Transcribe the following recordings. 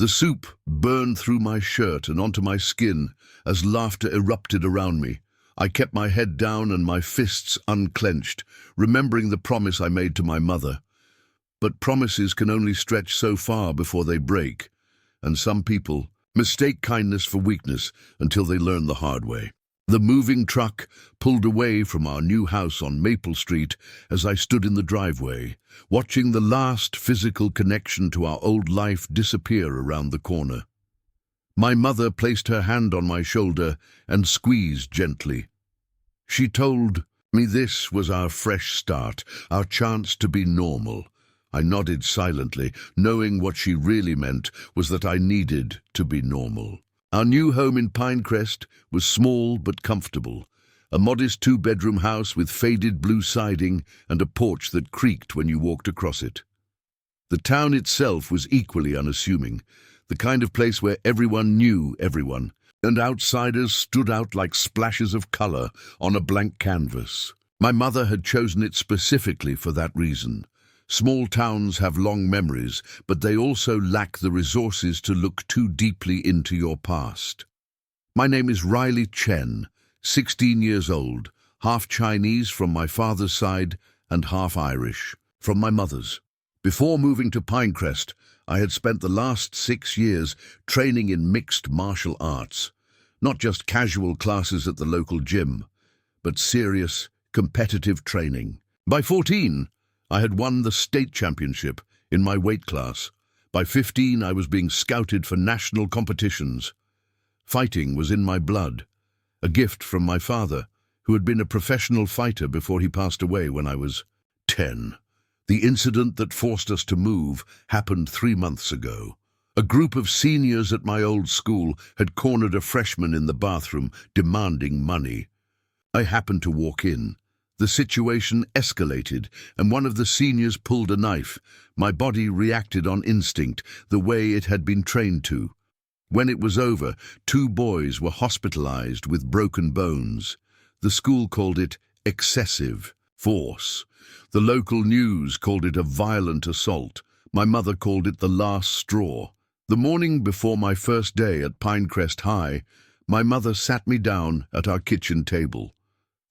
The soup burned through my shirt and onto my skin as laughter erupted around me. I kept my head down and my fists unclenched, remembering the promise I made to my mother. But promises can only stretch so far before they break, and some people mistake kindness for weakness until they learn the hard way. The moving truck pulled away from our new house on Maple Street as I stood in the driveway, watching the last physical connection to our old life disappear around the corner. My mother placed her hand on my shoulder and squeezed gently. She told me this was our fresh start, our chance to be normal. I nodded silently, knowing what she really meant was that I needed to be normal. Our new home in Pinecrest was small but comfortable, a modest two-bedroom house with faded blue siding and a porch that creaked when you walked across it. The town itself was equally unassuming, the kind of place where everyone knew everyone, and outsiders stood out like splashes of color on a blank canvas. My mother had chosen it specifically for that reason. Small towns have long memories, but they also lack the resources to look too deeply into your past. My name is Riley Chen, 16 years old, half Chinese from my father's side and half Irish from my mother's. Before moving to Pinecrest, I had spent the last 6 years training in mixed martial arts, not just casual classes at the local gym, but serious, competitive training. By 14, I had won the state championship in my weight class. By 15, I was being scouted for national competitions. Fighting was in my blood, a gift from my father, who had been a professional fighter before he passed away when I was 10. The incident that forced us to move happened 3 months ago. A group of seniors at my old school had cornered a freshman in the bathroom, demanding money. I happened to walk in. The situation escalated, and one of the seniors pulled a knife. My body reacted on instinct, the way it had been trained to. When it was over, 2 boys were hospitalized with broken bones. The school called it excessive force. The local news called it a violent assault. My mother called it the last straw. The morning before my first day at Pinecrest High, my mother sat me down at our kitchen table.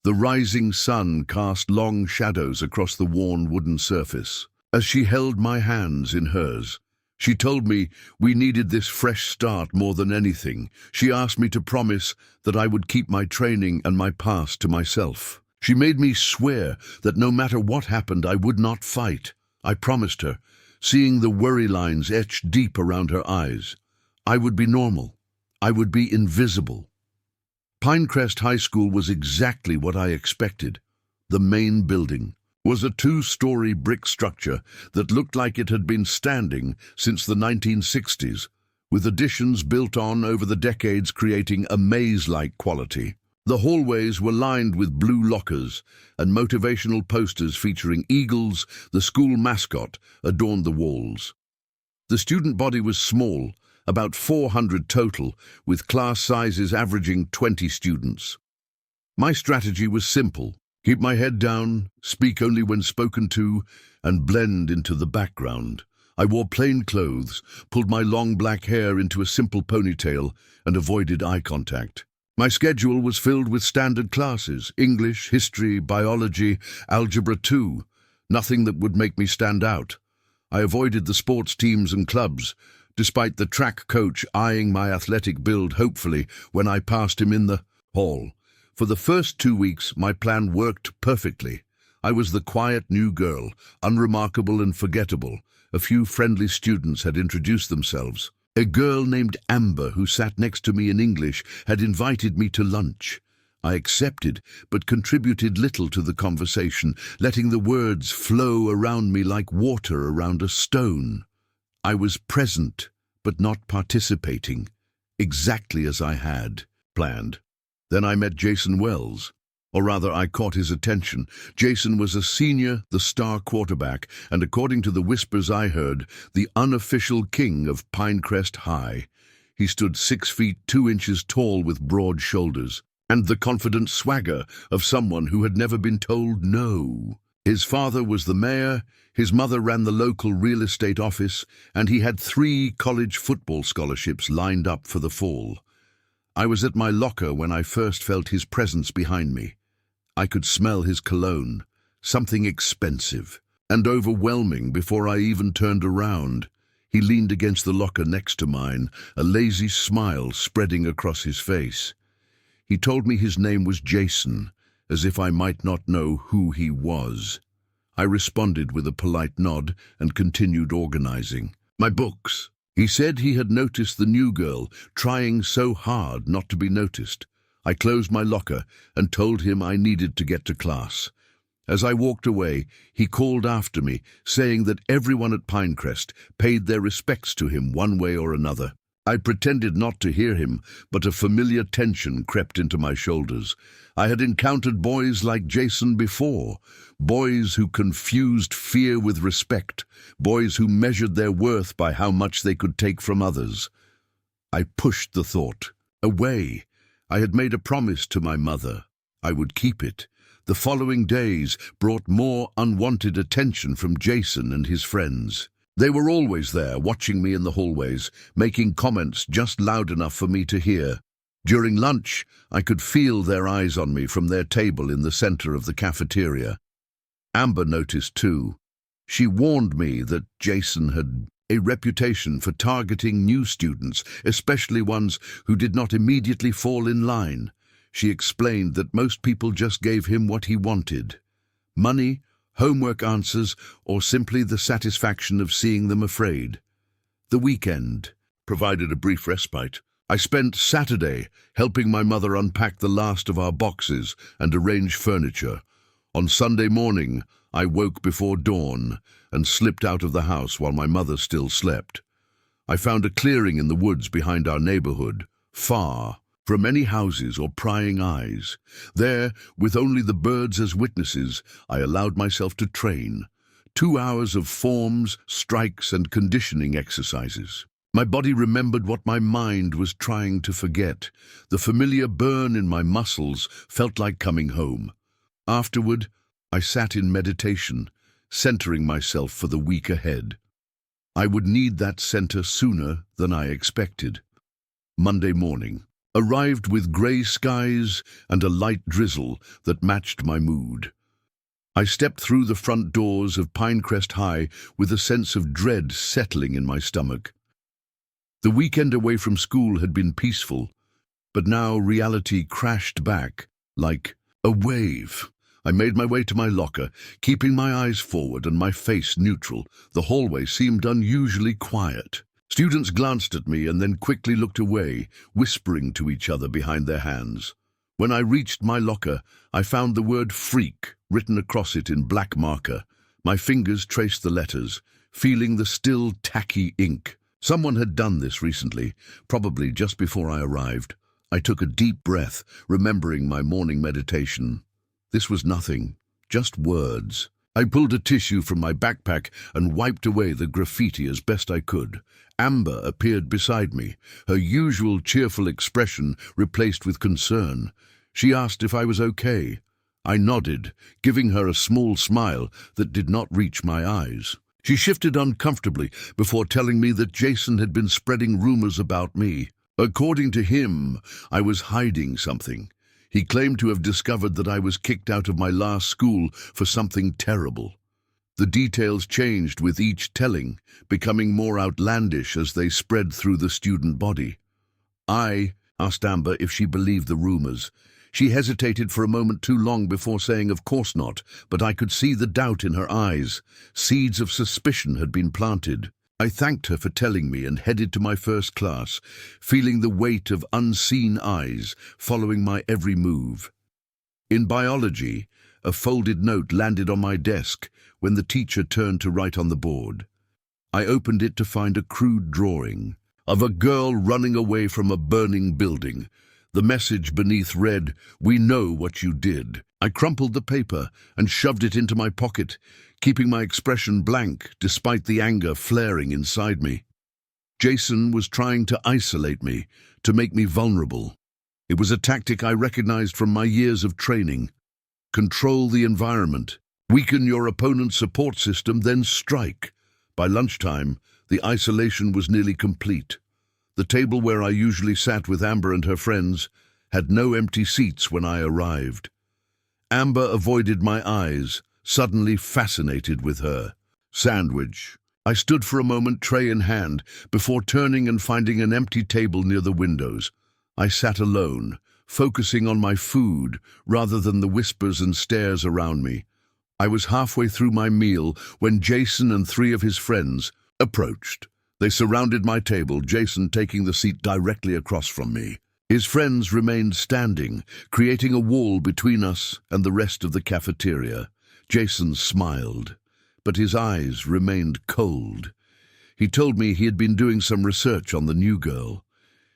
The rising sun cast long shadows across the worn wooden surface. As she held my hands in hers, she told me we needed this fresh start more than anything. She asked me to promise that I would keep my training and my past to myself. She made me swear that no matter what happened, I would not fight. I promised her, seeing the worry lines etched deep around her eyes. I would be normal. I would be invisible. Pinecrest High School was exactly what I expected. The main building was a 2-story brick structure that looked like it had been standing since the 1960s, with additions built on over the decades creating a maze-like quality. The hallways were lined with blue lockers, and motivational posters featuring eagles, the school mascot, adorned the walls. The student body was small, about 400 total, with class sizes averaging 20 students. My strategy was simple: keep my head down, speak only when spoken to, and blend into the background. I wore plain clothes, pulled my long black hair into a simple ponytail, and avoided eye contact. My schedule was filled with standard classes: English, history, biology, algebra 2, nothing that would make me stand out. I avoided the sports teams and clubs, despite the track coach eyeing my athletic build hopefully when I passed him in the hall. For the first 2 weeks, my plan worked perfectly. I was the quiet new girl, unremarkable and forgettable. A few friendly students had introduced themselves. A girl named Amber, who sat next to me in English, had invited me to lunch. I accepted, but contributed little to the conversation, letting the words flow around me like water around a stone. I was present, but not participating, exactly as I had planned. Then I met Jason Wells. Or rather, I caught his attention. Jason was a senior, the star quarterback, and according to the whispers I heard, the unofficial king of Pinecrest High. He stood 6 feet 2 inches tall with broad shoulders, and the confident swagger of someone who had never been told no. His father was the mayor, his mother ran the local real estate office, and he had 3 college football scholarships lined up for the fall. I was at my locker when I first felt his presence behind me. I could smell his cologne, something expensive and overwhelming before I even turned around. He leaned against the locker next to mine, a lazy smile spreading across his face. He told me his name was Jason, as if I might not know who he was. I responded with a polite nod and continued organizing. My books. He said he had noticed the new girl, trying so hard not to be noticed. I closed my locker and told him I needed to get to class. As I walked away, he called after me, saying that everyone at Pinecrest paid their respects to him one way or another. I pretended not to hear him, but a familiar tension crept into my shoulders. I had encountered boys like Jason before, boys who confused fear with respect, boys who measured their worth by how much they could take from others. I pushed the thought away. I had made a promise to my mother. I would keep it. The following days brought more unwanted attention from Jason and his friends. They were always there, watching me in the hallways, making comments just loud enough for me to hear. During lunch, I could feel their eyes on me from their table in the center of the cafeteria. Amber noticed too. She warned me that Jason had a reputation for targeting new students, especially ones who did not immediately fall in line. She explained that most people just gave him what he wanted: money, homework answers, or simply the satisfaction of seeing them afraid. The weekend provided a brief respite. I spent Saturday helping my mother unpack the last of our boxes and arrange furniture. On Sunday morning, I woke before dawn and slipped out of the house while my mother still slept. I found a clearing in the woods behind our neighborhood, far from any houses or prying eyes. There, with only the birds as witnesses, I allowed myself to train. 2 hours of forms, strikes, and conditioning exercises. My body remembered what my mind was trying to forget. The familiar burn in my muscles felt like coming home. Afterward, I sat in meditation, centering myself for the week ahead. I would need that center sooner than I expected. Monday morning arrived with grey skies and a light drizzle that matched my mood. I stepped through the front doors of Pinecrest High with a sense of dread settling in my stomach. The weekend away from school had been peaceful, but now reality crashed back like a wave. I made my way to my locker, keeping my eyes forward and my face neutral. The hallway seemed unusually quiet. Students glanced at me and then quickly looked away, whispering to each other behind their hands. When I reached my locker, I found the word freak written across it in black marker. My fingers traced the letters, feeling the still tacky ink. Someone had done this recently, probably just before I arrived. I took a deep breath, remembering my morning meditation. This was nothing, just words. I pulled a tissue from my backpack and wiped away the graffiti as best I could. Amber appeared beside me, her usual cheerful expression replaced with concern. She asked if I was okay. I nodded, giving her a small smile that did not reach my eyes. She shifted uncomfortably before telling me that Jason had been spreading rumors about me. According to him, I was hiding something. He claimed to have discovered that I was kicked out of my last school for something terrible. The details changed with each telling, becoming more outlandish as they spread through the student body. I asked Amber if she believed the rumors. She hesitated for a moment too long before saying of course not, but I could see the doubt in her eyes. Seeds of suspicion had been planted. I thanked her for telling me and headed to my first class, feeling the weight of unseen eyes following my every move. In biology, a folded note landed on my desk when the teacher turned to write on the board. I opened it to find a crude drawing of a girl running away from a burning building. The message beneath read, "We know what you did." I crumpled the paper and shoved it into my pocket, keeping my expression blank despite the anger flaring inside me. Jason was trying to isolate me, to make me vulnerable. It was a tactic I recognized from my years of training. Control the environment, Weaken your opponent's support system, then strike. By lunchtime, the isolation was nearly complete. The table where I usually sat with Amber and her friends had no empty seats when I arrived. Amber avoided my eyes, suddenly fascinated with her. Sandwich. I stood for a moment, tray in hand, before turning and finding an empty table near the windows. I sat alone, focusing on my food rather than the whispers and stares around me. I was halfway through my meal when Jason and 3 of his friends approached. They surrounded my table, Jason taking the seat directly across from me. His friends remained standing, creating a wall between us and the rest of the cafeteria. Jason smiled, but his eyes remained cold. He told me he had been doing some research on the new girl.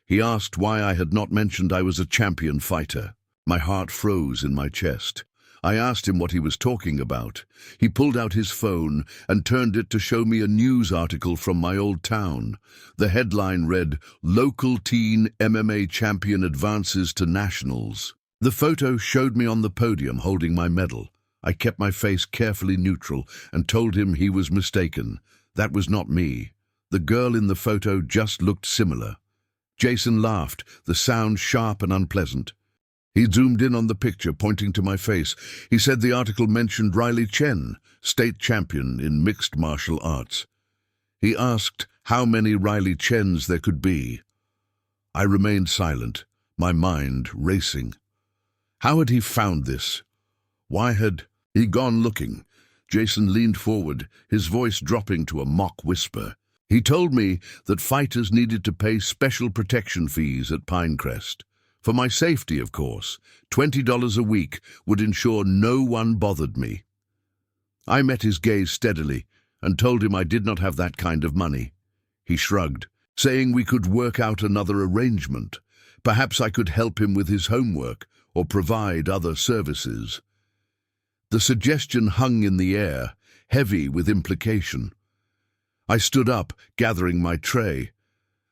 He asked why I had not mentioned I was a champion fighter. My heart froze in my chest. I asked him what he was talking about. He pulled out his phone and turned it to show me a news article from my old town. The headline read, "Local Teen MMA Champion Advances to Nationals." The photo showed me on the podium holding my medal. I kept my face carefully neutral and told him he was mistaken. That was not me. The girl in the photo just looked similar. Jason laughed, the sound sharp and unpleasant. He zoomed in on the picture, pointing to my face. He said the article mentioned Riley Chen, state champion in mixed martial arts. He asked how many Riley Chens there could be. I remained silent, my mind racing. How had he found this? Why had he gone looking? Jason leaned forward, his voice dropping to a mock whisper. He told me that fighters needed to pay special protection fees at Pinecrest. For my safety, of course, $20 a week would ensure no one bothered me. I met his gaze steadily and told him I did not have that kind of money. He shrugged, saying we could work out another arrangement. Perhaps I could help him with his homework or provide other services. The suggestion hung in the air, heavy with implication. I stood up, gathering my tray.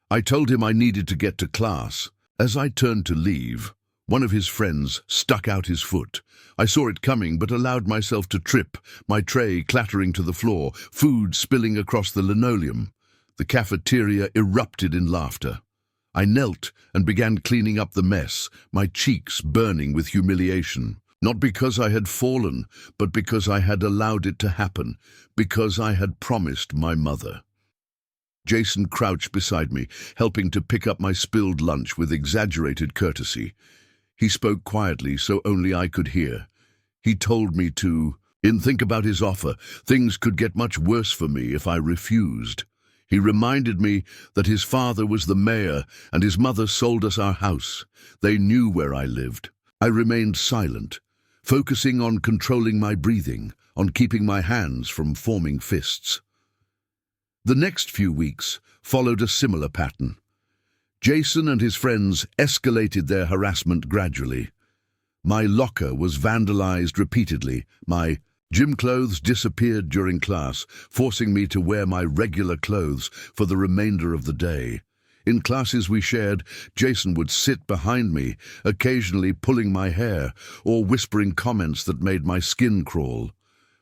I told him I needed to get to class. As I turned to leave, one of his friends stuck out his foot. I saw it coming but allowed myself to trip, my tray clattering to the floor, food spilling across the linoleum. The cafeteria erupted in laughter. I knelt and began cleaning up the mess, my cheeks burning with humiliation. Not because I had fallen, but because I had allowed it to happen, because I had promised my mother. Jason crouched beside me, helping to pick up my spilled lunch with exaggerated courtesy. He spoke quietly so only I could hear. He told me to think about his offer. Things could get much worse for me if I refused. He reminded me that his father was the mayor and his mother sold us our house. They knew where I lived. I remained silent, focusing on controlling my breathing, on keeping my hands from forming fists. The next few weeks followed a similar pattern. Jason and his friends escalated their harassment gradually. My locker was vandalized repeatedly. My gym clothes disappeared during class, forcing me to wear my regular clothes for the remainder of the day. In classes we shared, Jason would sit behind me, occasionally pulling my hair or whispering comments that made my skin crawl.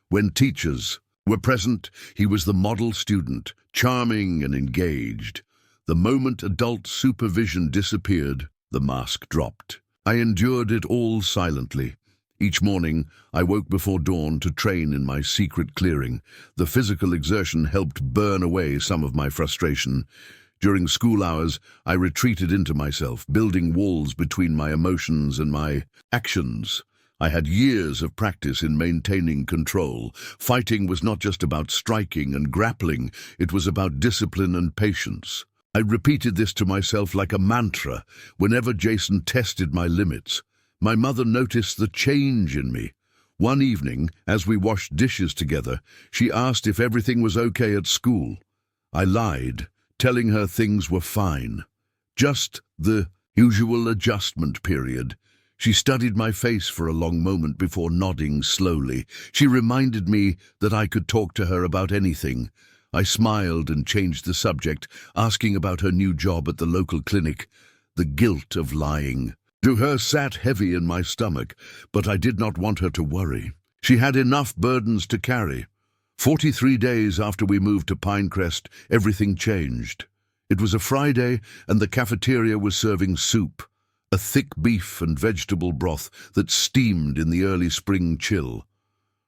When teachers were present, he was the model student, charming and engaged. The moment adult supervision disappeared, the mask dropped. I endured it all silently. Each morning, I woke before dawn to train in my secret clearing. The physical exertion helped burn away some of my frustration. During school hours, I retreated into myself, building walls between my emotions and my actions. I had years of practice in maintaining control. Fighting was not just about striking and grappling, it was about discipline and patience. I repeated this to myself like a mantra whenever Jason tested my limits. My mother noticed the change in me. One evening, as we washed dishes together, she asked if everything was okay at school. I lied, telling her things were fine. Just the usual adjustment period. She studied my face for a long moment before nodding slowly. She reminded me that I could talk to her about anything. I smiled and changed the subject, asking about her new job at the local clinic. The guilt of lying to her sat heavy in my stomach, but I did not want her to worry. She had enough burdens to carry. 43 days after we moved to Pinecrest, everything changed. It was a Friday, and the cafeteria was serving soup, a thick beef and vegetable broth that steamed in the early spring chill.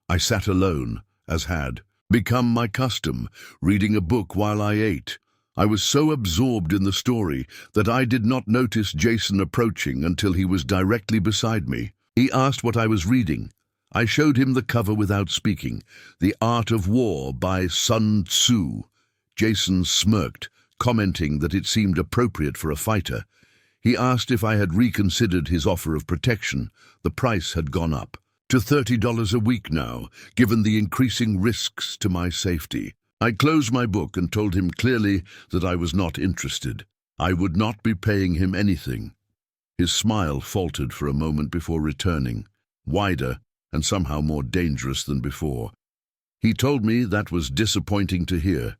I sat alone, as had become my custom, reading a book while I ate. I was so absorbed in the story that I did not notice Jason approaching until he was directly beside me. He asked what I was reading. I showed him the cover without speaking, The Art of War by Sun Tzu. Jason smirked, commenting that it seemed appropriate for a fighter. He asked if I had reconsidered his offer of protection. The price had gone up to $30 a week now, given the increasing risks to my safety. I closed my book and told him clearly that I was not interested. I would not be paying him anything. His smile faltered for a moment before returning, wider and somehow more dangerous than before. He told me that was disappointing to hear.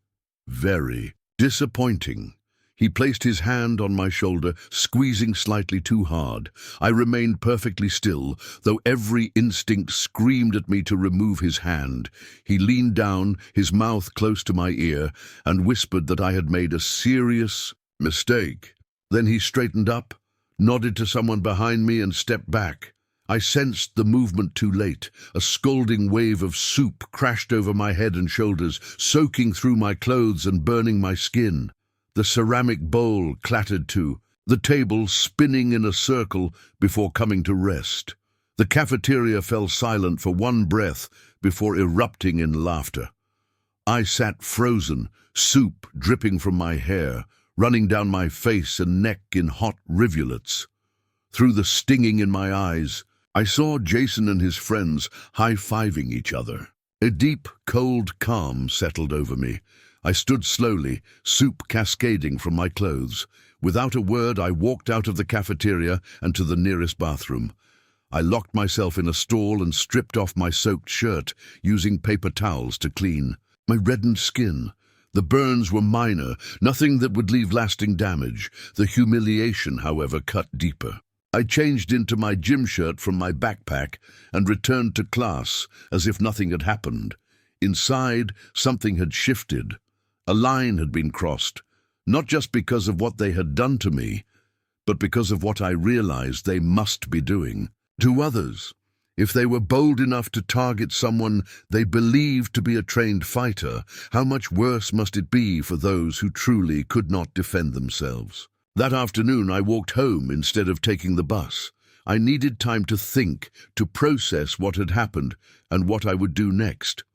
Very disappointing. He placed his hand on my shoulder, squeezing slightly too hard. I remained perfectly still, though every instinct screamed at me to remove his hand. He leaned down, his mouth close to my ear, and whispered that I had made a serious mistake. Then he straightened up, nodded to someone behind me, and stepped back. I sensed the movement too late. A scalding wave of soup crashed over my head and shoulders, soaking through my clothes and burning my skin. The ceramic bowl clattered to, the table spinning in a circle before coming to rest. The cafeteria fell silent for one breath before erupting in laughter. I sat frozen, soup dripping from my hair, running down my face and neck in hot rivulets. Through the stinging in my eyes, I saw Jason and his friends high-fiving each other. A deep, cold calm settled over me. I stood slowly, soup cascading from my clothes. Without a word, I walked out of the cafeteria and to the nearest bathroom. I locked myself in a stall and stripped off my soaked shirt, using paper towels to clean my reddened skin. The burns were minor, nothing that would leave lasting damage. The humiliation, however, cut deeper. I changed into my gym shirt from my backpack and returned to class as if nothing had happened. Inside, something had shifted. A line had been crossed, not just because of what they had done to me, but because of what I realized they must be doing to others. If they were bold enough to target someone they believed to be a trained fighter, how much worse must it be for those who truly could not defend themselves? That afternoon I walked home instead of taking the bus. I needed time to think, to process what had happened and what I would do next.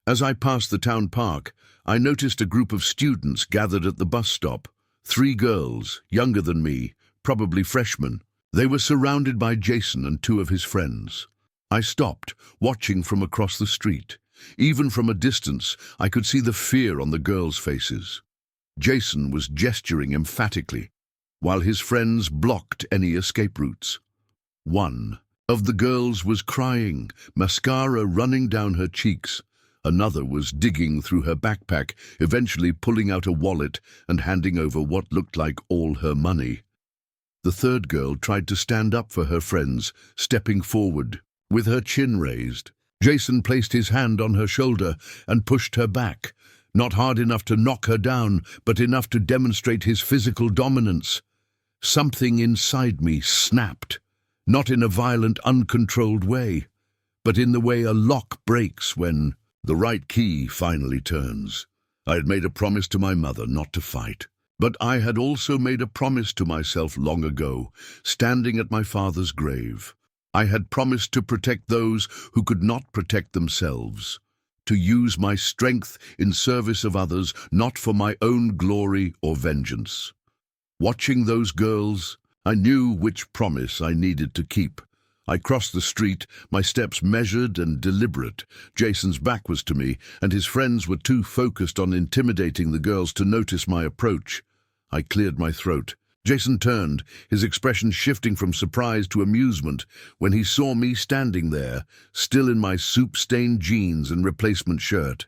As I passed the town park, I noticed a group of students gathered at the bus stop. 3 girls, younger than me, probably freshmen. They were surrounded by Jason and 2 of his friends. I stopped, watching from across the street. Even from a distance, I could see the fear on the girls' faces. Jason was gesturing emphatically, while his friends blocked any escape routes. One of the girls was crying, mascara running down her cheeks. Another was digging through her backpack, eventually pulling out a wallet and handing over what looked like all her money. The third girl tried to stand up for her friends, stepping forward, with her chin raised. Jason placed his hand on her shoulder and pushed her back, not hard enough to knock her down, but enough to demonstrate his physical dominance. Something inside me snapped, not in a violent, uncontrolled way, but in the way a lock breaks when the right key finally turns. I had made a promise to my mother not to fight, but I had also made a promise to myself long ago, standing at my father's grave. I had promised to protect those who could not protect themselves, to use my strength in service of others, not for my own glory or vengeance. Watching those girls, I knew which promise I needed to keep. I crossed the street, my steps measured and deliberate. Jason's back was to me, and his friends were too focused on intimidating the girls to notice my approach. I cleared my throat. Jason turned, his expression shifting from surprise to amusement when he saw me standing there, still in my soup-stained jeans and replacement shirt.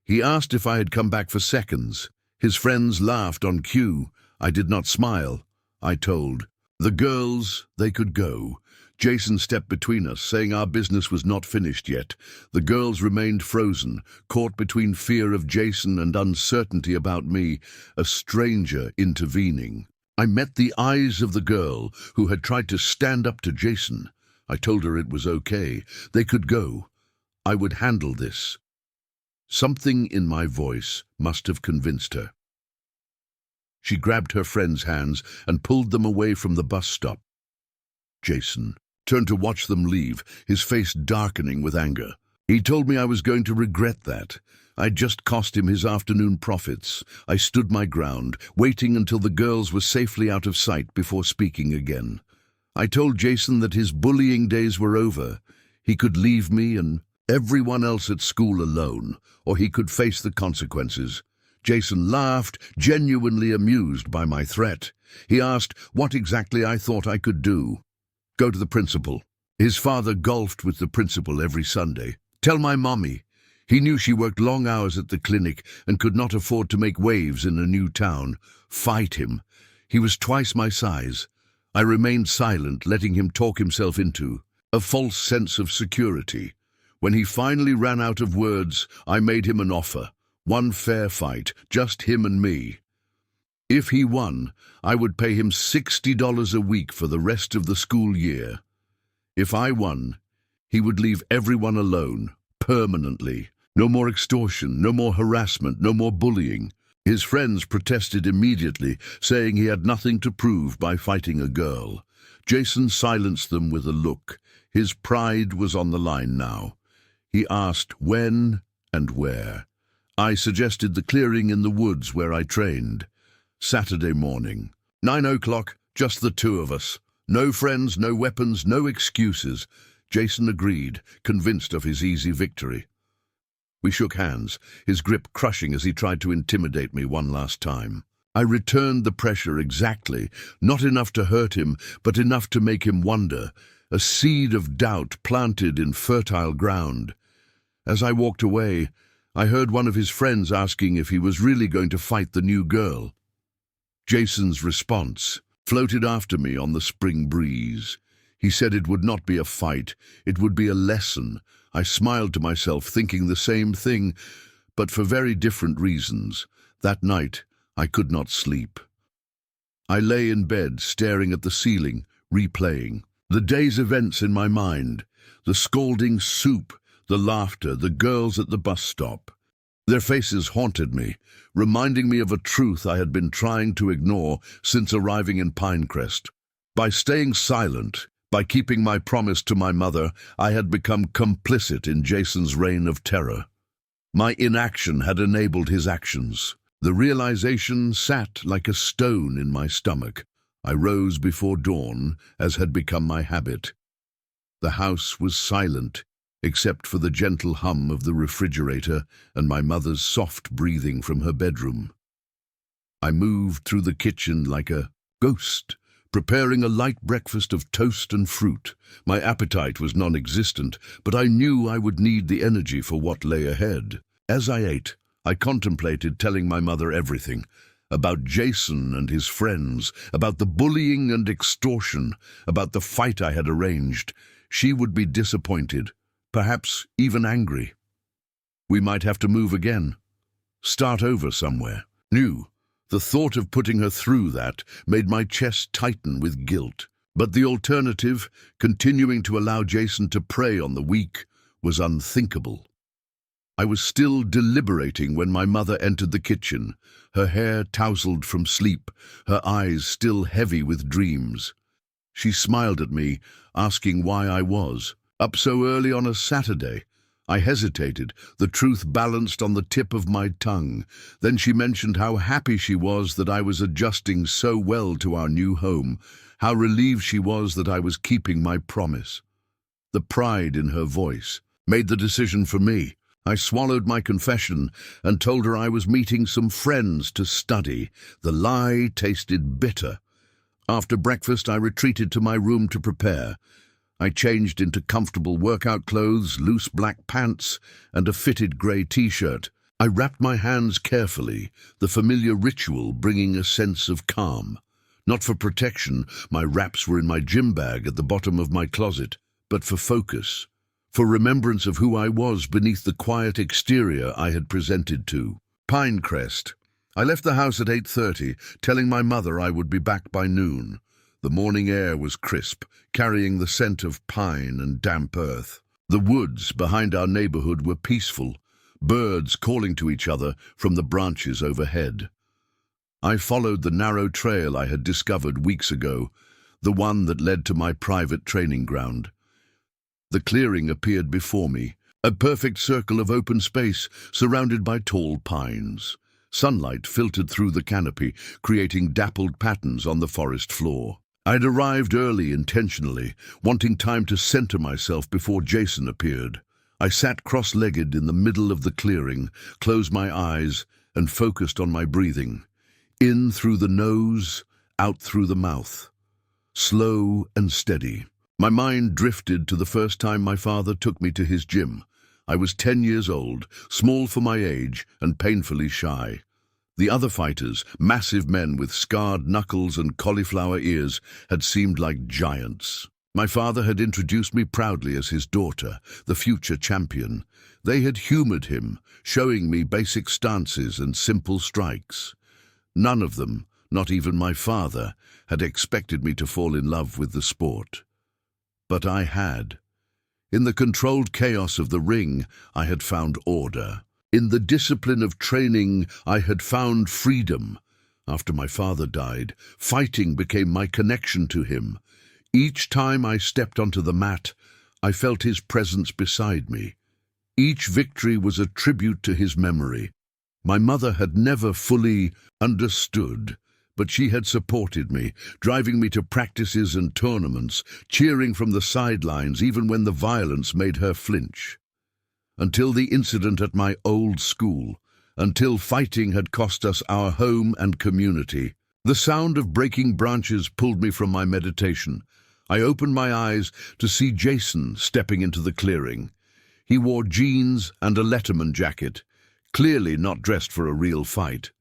He asked if I had come back for seconds. His friends laughed on cue. I did not smile. I told the girls they could go. Jason stepped between us, saying our business was not finished yet. The girls remained frozen, caught between fear of Jason and uncertainty about me, a stranger intervening. I met the eyes of the girl who had tried to stand up to Jason. I told her it was okay. They could go. I would handle this. Something in my voice must have convinced her. She grabbed her friend's hands and pulled them away from the bus stop. Jason turned to watch them leave, his face darkening with anger. He told me I was going to regret that. I'd just cost him his afternoon profits. I stood my ground, waiting until the girls were safely out of sight before speaking again. I told Jason that his bullying days were over. He could leave me and everyone else at school alone, or he could face the consequences. Jason laughed, genuinely amused by my threat. He asked what exactly I thought I could do. Go to the principal. His father golfed with the principal every Sunday. Tell my mommy. He knew she worked long hours at the clinic and could not afford to make waves in a new town. Fight him. He was twice my size. I remained silent, letting him talk himself into a false sense of security. When he finally ran out of words, I made him an offer. One fair fight, just him and me. If he won, I would pay him $60 a week for the rest of the school year. If I won, he would leave everyone alone, permanently. No more extortion, no more harassment, no more bullying. His friends protested immediately, saying he had nothing to prove by fighting a girl. Jason silenced them with a look. His pride was on the line now. He asked when and where. I suggested the clearing in the woods where I trained. Saturday morning. 9 o'clock, just the two of us. No friends, no weapons, no excuses. Jason agreed, convinced of his easy victory. We shook hands, his grip crushing as he tried to intimidate me one last time. I returned the pressure exactly, not enough to hurt him, but enough to make him wonder, a seed of doubt planted in fertile ground. As I walked away, I heard one of his friends asking if he was really going to fight the new girl. Jason's response floated after me on the spring breeze. He said it would not be a fight, it would be a lesson. I smiled to myself, thinking the same thing, but for very different reasons. That night, I could not sleep. I lay in bed, staring at the ceiling, replaying the day's events in my mind, the scalding soup, the laughter, the girls at the bus stop. Their faces haunted me, reminding me of a truth I had been trying to ignore since arriving in Pinecrest. By staying silent, by keeping my promise to my mother, I had become complicit in Jason's reign of terror. My inaction had enabled his actions. The realization sat like a stone in my stomach. I rose before dawn, as had become my habit. The house was silent, except for the gentle hum of the refrigerator and my mother's soft breathing from her bedroom. I moved through the kitchen like a ghost, preparing a light breakfast of toast and fruit. My appetite was non-existent, but I knew I would need the energy for what lay ahead. As I ate, I contemplated telling my mother everything, about Jason and his friends, about the bullying and extortion, about the fight I had arranged. She would be disappointed, perhaps even angry. We might have to move again, start over somewhere new. The thought of putting her through that made my chest tighten with guilt. But the alternative, continuing to allow Jason to prey on the weak, was unthinkable. I was still deliberating when my mother entered the kitchen, her hair tousled from sleep, her eyes still heavy with dreams. She smiled at me, asking why I was up so early on a Saturday. I hesitated, the truth balanced on the tip of my tongue. Then she mentioned how happy she was that I was adjusting so well to our new home, how relieved she was that I was keeping my promise. The pride in her voice made the decision for me. I swallowed my confession and told her I was meeting some friends to study. The lie tasted bitter. After breakfast, I retreated to my room to prepare. I changed into comfortable workout clothes, loose black pants, and a fitted grey t-shirt. I wrapped my hands carefully, the familiar ritual bringing a sense of calm. Not for protection, my wraps were in my gym bag at the bottom of my closet, but for focus, for remembrance of who I was beneath the quiet exterior I had presented to. Pinecrest. I left the house at 8:30, telling my mother I would be back by noon. The morning air was crisp, carrying the scent of pine and damp earth. The woods behind our neighborhood were peaceful, birds calling to each other from the branches overhead. I followed the narrow trail I had discovered weeks ago, the one that led to my private training ground. The clearing appeared before me, a perfect circle of open space surrounded by tall pines. Sunlight filtered through the canopy, creating dappled patterns on the forest floor. I'd arrived early intentionally, wanting time to center myself before Jason appeared. I sat cross-legged in the middle of the clearing, closed my eyes, and focused on my breathing. In through the nose, out through the mouth. Slow and steady. My mind drifted to the first time my father took me to his gym. I was 10 years old, small for my age, and painfully shy. The other fighters, massive men with scarred knuckles and cauliflower ears, had seemed like giants. My father had introduced me proudly as his daughter, the future champion. They had humored him, showing me basic stances and simple strikes. None of them, not even my father, had expected me to fall in love with the sport. But I had. In the controlled chaos of the ring, I had found order. In the discipline of training, I had found freedom. After my father died, fighting became my connection to him. Each time I stepped onto the mat, I felt his presence beside me. Each victory was a tribute to his memory. My mother had never fully understood, but she had supported me, driving me to practices and tournaments, cheering from the sidelines even when the violence made her flinch. Until the incident at my old school, until fighting had cost us our home and community. The sound of breaking branches pulled me from my meditation. I opened my eyes to see Jason stepping into the clearing. He wore jeans and a Letterman jacket, clearly not dressed for a real fight.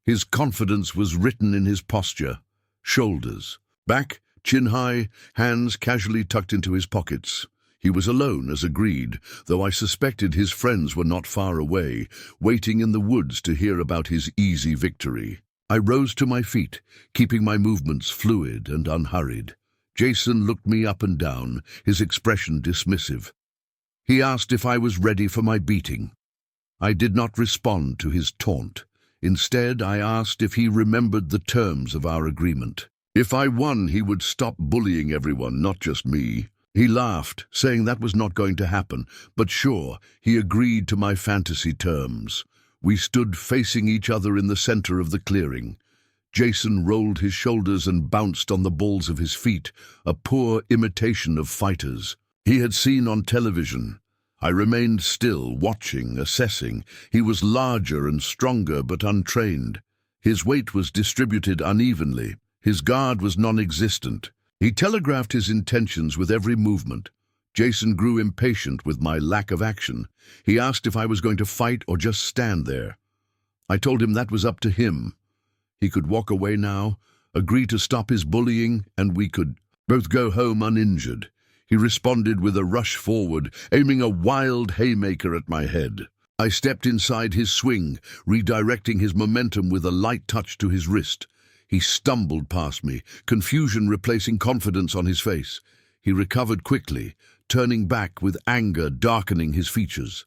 His confidence was written in his posture, shoulders, back, chin high, hands casually tucked into his pockets. He was alone, as agreed, though I suspected his friends were not far away, waiting in the woods to hear about his easy victory. I rose to my feet, keeping my movements fluid and unhurried. Jason looked me up and down, his expression dismissive. He asked if I was ready for my beating. I did not respond to his taunt. Instead, I asked if he remembered the terms of our agreement. If I won, he would stop bullying everyone, not just me. He laughed, saying that was not going to happen, but sure, he agreed to my fantasy terms. We stood facing each other in the center of the clearing. Jason rolled his shoulders and bounced on the balls of his feet, a poor imitation of fighters he had seen on television. I remained still, watching, assessing. He was larger and stronger but untrained. His weight was distributed unevenly. His guard was non-existent. He telegraphed his intentions with every movement. Jason grew impatient with my lack of action. He asked if I was going to fight or just stand there. I told him that was up to him. He could walk away now, agree to stop his bullying, and we could both go home uninjured. He responded with a rush forward, aiming a wild haymaker at my head. I stepped inside his swing, redirecting his momentum with a light touch to his wrist. He stumbled past me, confusion replacing confidence on his face. He recovered quickly, turning back with anger darkening his features.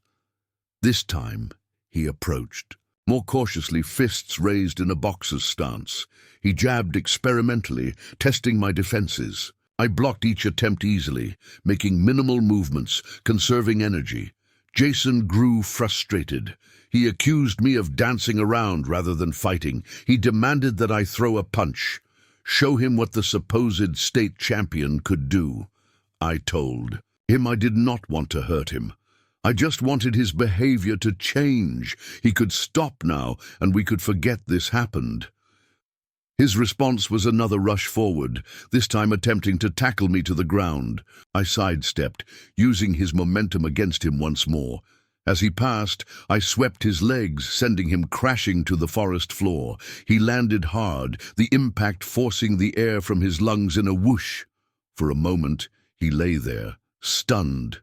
This time, he approached. More cautiously, fists raised in a boxer's stance. He jabbed experimentally, testing my defenses. I blocked each attempt easily, making minimal movements, conserving energy. Jason grew frustrated. He accused me of dancing around rather than fighting. He demanded that I throw a punch, show him what the supposed state champion could do. I told him I did not want to hurt him. I just wanted his behavior to change. He could stop now, and we could forget this happened. His response was another rush forward, this time attempting to tackle me to the ground. I sidestepped, using his momentum against him once more. As he passed, I swept his legs, sending him crashing to the forest floor. He landed hard, the impact forcing the air from his lungs in a whoosh. For a moment, he lay there, stunned.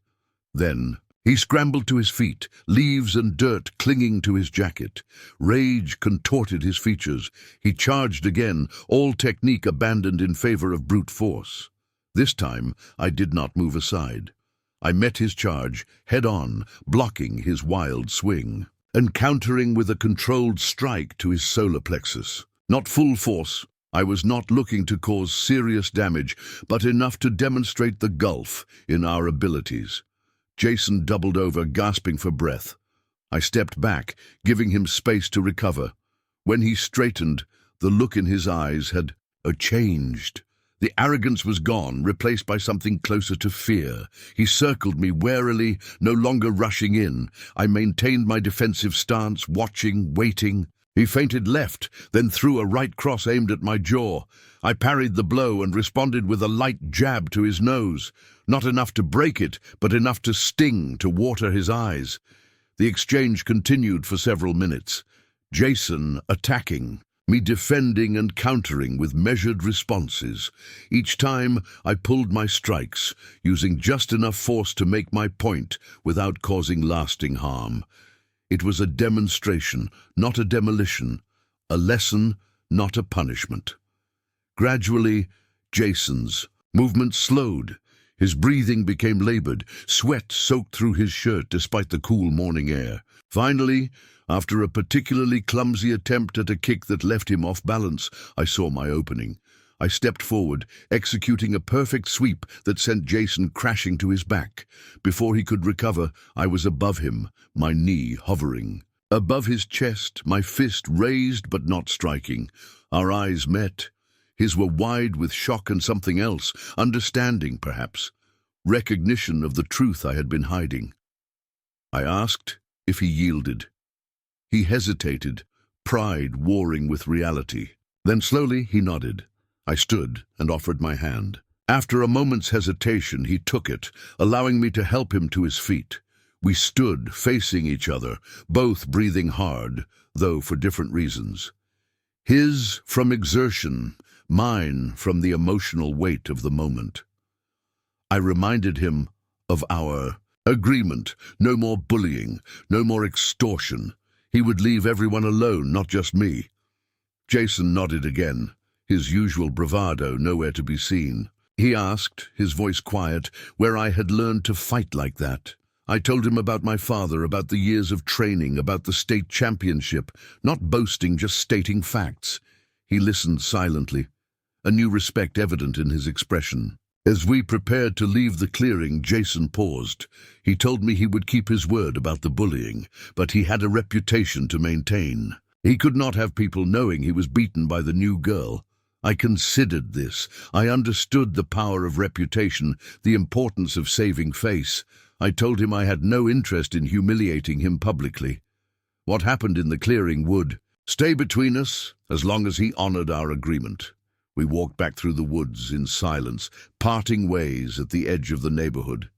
Then, he scrambled to his feet, leaves and dirt clinging to his jacket. Rage contorted his features. He charged again, all technique abandoned in favor of brute force. This time, I did not move aside. I met his charge, head-on, blocking his wild swing, and countering with a controlled strike to his solar plexus. Not full force. I was not looking to cause serious damage, but enough to demonstrate the gulf in our abilities. Jason doubled over, gasping for breath. I stepped back, giving him space to recover. When he straightened, the look in his eyes had changed. The arrogance was gone, replaced by something closer to fear. He circled me warily, no longer rushing in. I maintained my defensive stance, watching, waiting. He feinted left, then threw a right cross aimed at my jaw. I parried the blow and responded with a light jab to his nose. Not enough to break it, but enough to sting, to water his eyes. The exchange continued for several minutes. Jason attacking, me defending and countering with measured responses. Each time, I pulled my strikes, using just enough force to make my point without causing lasting harm. It was a demonstration, not a demolition, a lesson, not a punishment. Gradually, Jason's movement slowed. His breathing became labored, sweat soaked through his shirt despite the cool morning air. Finally, after a particularly clumsy attempt at a kick that left him off balance, I saw my opening. I stepped forward, executing a perfect sweep that sent Jason crashing to his back. Before he could recover, I was above him, my knee hovering. Above his chest, my fist raised but not striking. Our eyes met. His were wide with shock and something else, understanding, perhaps. Recognition of the truth I had been hiding. I asked if he yielded. He hesitated, pride warring with reality. Then slowly he nodded. I stood and offered my hand. After a moment's hesitation, he took it, allowing me to help him to his feet. We stood facing each other, both breathing hard, though for different reasons. His from exertion, mine from the emotional weight of the moment. I reminded him of our agreement, no more bullying, no more extortion. He would leave everyone alone, not just me. Jason nodded again, his usual bravado nowhere to be seen. He asked, his voice quiet, where I had learned to fight like that. I told him about my father, about the years of training, about the state championship, not boasting, just stating facts. He listened silently, a new respect evident in his expression. As we prepared to leave the clearing, Jason paused. He told me he would keep his word about the bullying, but he had a reputation to maintain. He could not have people knowing he was beaten by the new girl. I considered this. I understood the power of reputation, the importance of saving face. I told him I had no interest in humiliating him publicly. What happened in the clearing would stay between us as long as he honored our agreement. We walked back through the woods in silence, parting ways at the edge of the neighborhood.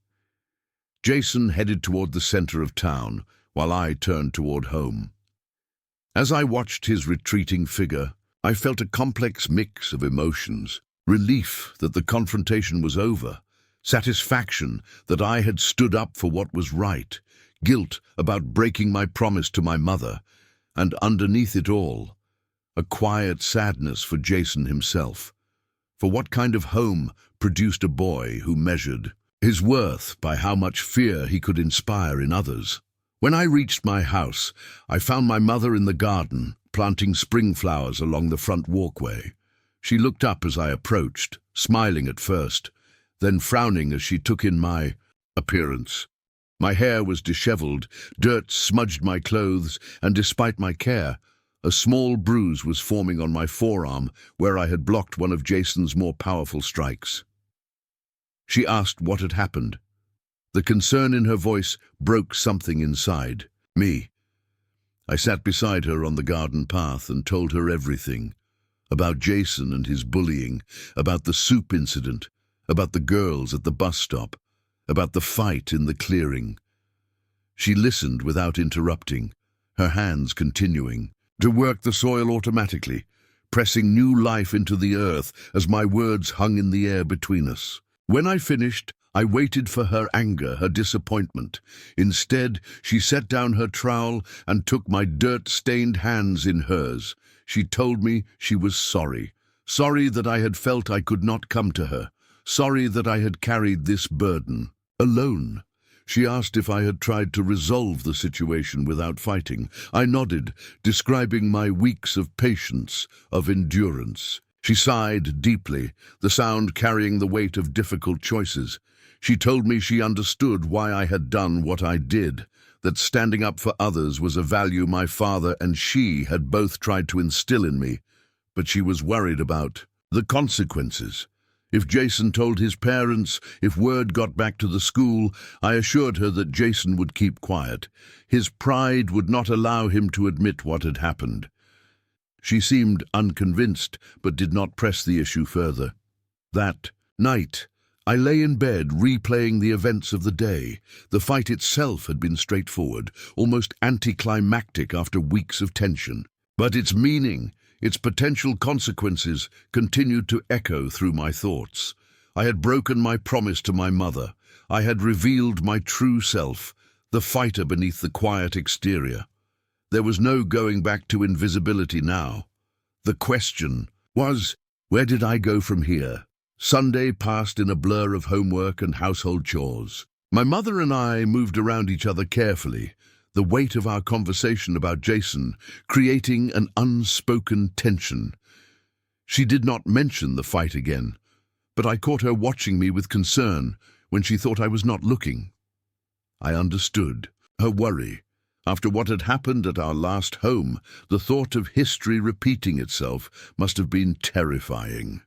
Jason headed toward the center of town, while I turned toward home. As I watched his retreating figure, I felt a complex mix of emotions. Relief that the confrontation was over, satisfaction that I had stood up for what was right, guilt about breaking my promise to my mother, and underneath it all, a quiet sadness for Jason himself. For what kind of home produced a boy who measured his worth by how much fear he could inspire in others? When I reached my house, I found my mother in the garden, planting spring flowers along the front walkway. She looked up as I approached, smiling at first, then frowning as she took in my appearance. My hair was disheveled, dirt smudged my clothes, and despite my care, a small bruise was forming on my forearm where I had blocked one of Jason's more powerful strikes. She asked what had happened. The concern in her voice broke something inside me. I sat beside her on the garden path and told her everything. About Jason and his bullying, about the soup incident, about the girls at the bus stop, about the fight in the clearing. She listened without interrupting, her hands continuing to work the soil automatically, pressing new life into the earth as my words hung in the air between us. When I finished, I waited for her anger, her disappointment. Instead, she set down her trowel and took my dirt-stained hands in hers. She told me she was sorry. Sorry that I had felt I could not come to her. Sorry that I had carried this burden alone. She asked if I had tried to resolve the situation without fighting. I nodded, describing my weeks of patience, of endurance. She sighed deeply, the sound carrying the weight of difficult choices. She told me she understood why I had done what I did, that standing up for others was a value my father and she had both tried to instill in me, but she was worried about the consequences. If Jason told his parents, if word got back to the school, I assured her that Jason would keep quiet. His pride would not allow him to admit what had happened. She seemed unconvinced, but did not press the issue further. That night, I lay in bed replaying the events of the day. The fight itself had been straightforward, almost anticlimactic after weeks of tension. But its meaning, its potential consequences, continued to echo through my thoughts. I had broken my promise to my mother. I had revealed my true self, the fighter beneath the quiet exterior. There was no going back to invisibility now. The question was, where did I go from here? Sunday passed in a blur of homework and household chores. My mother and I moved around each other carefully, the weight of our conversation about Jason creating an unspoken tension. She did not mention the fight again, but I caught her watching me with concern when she thought I was not looking. I understood her worry. After what had happened at our last home, the thought of history repeating itself must have been terrifying.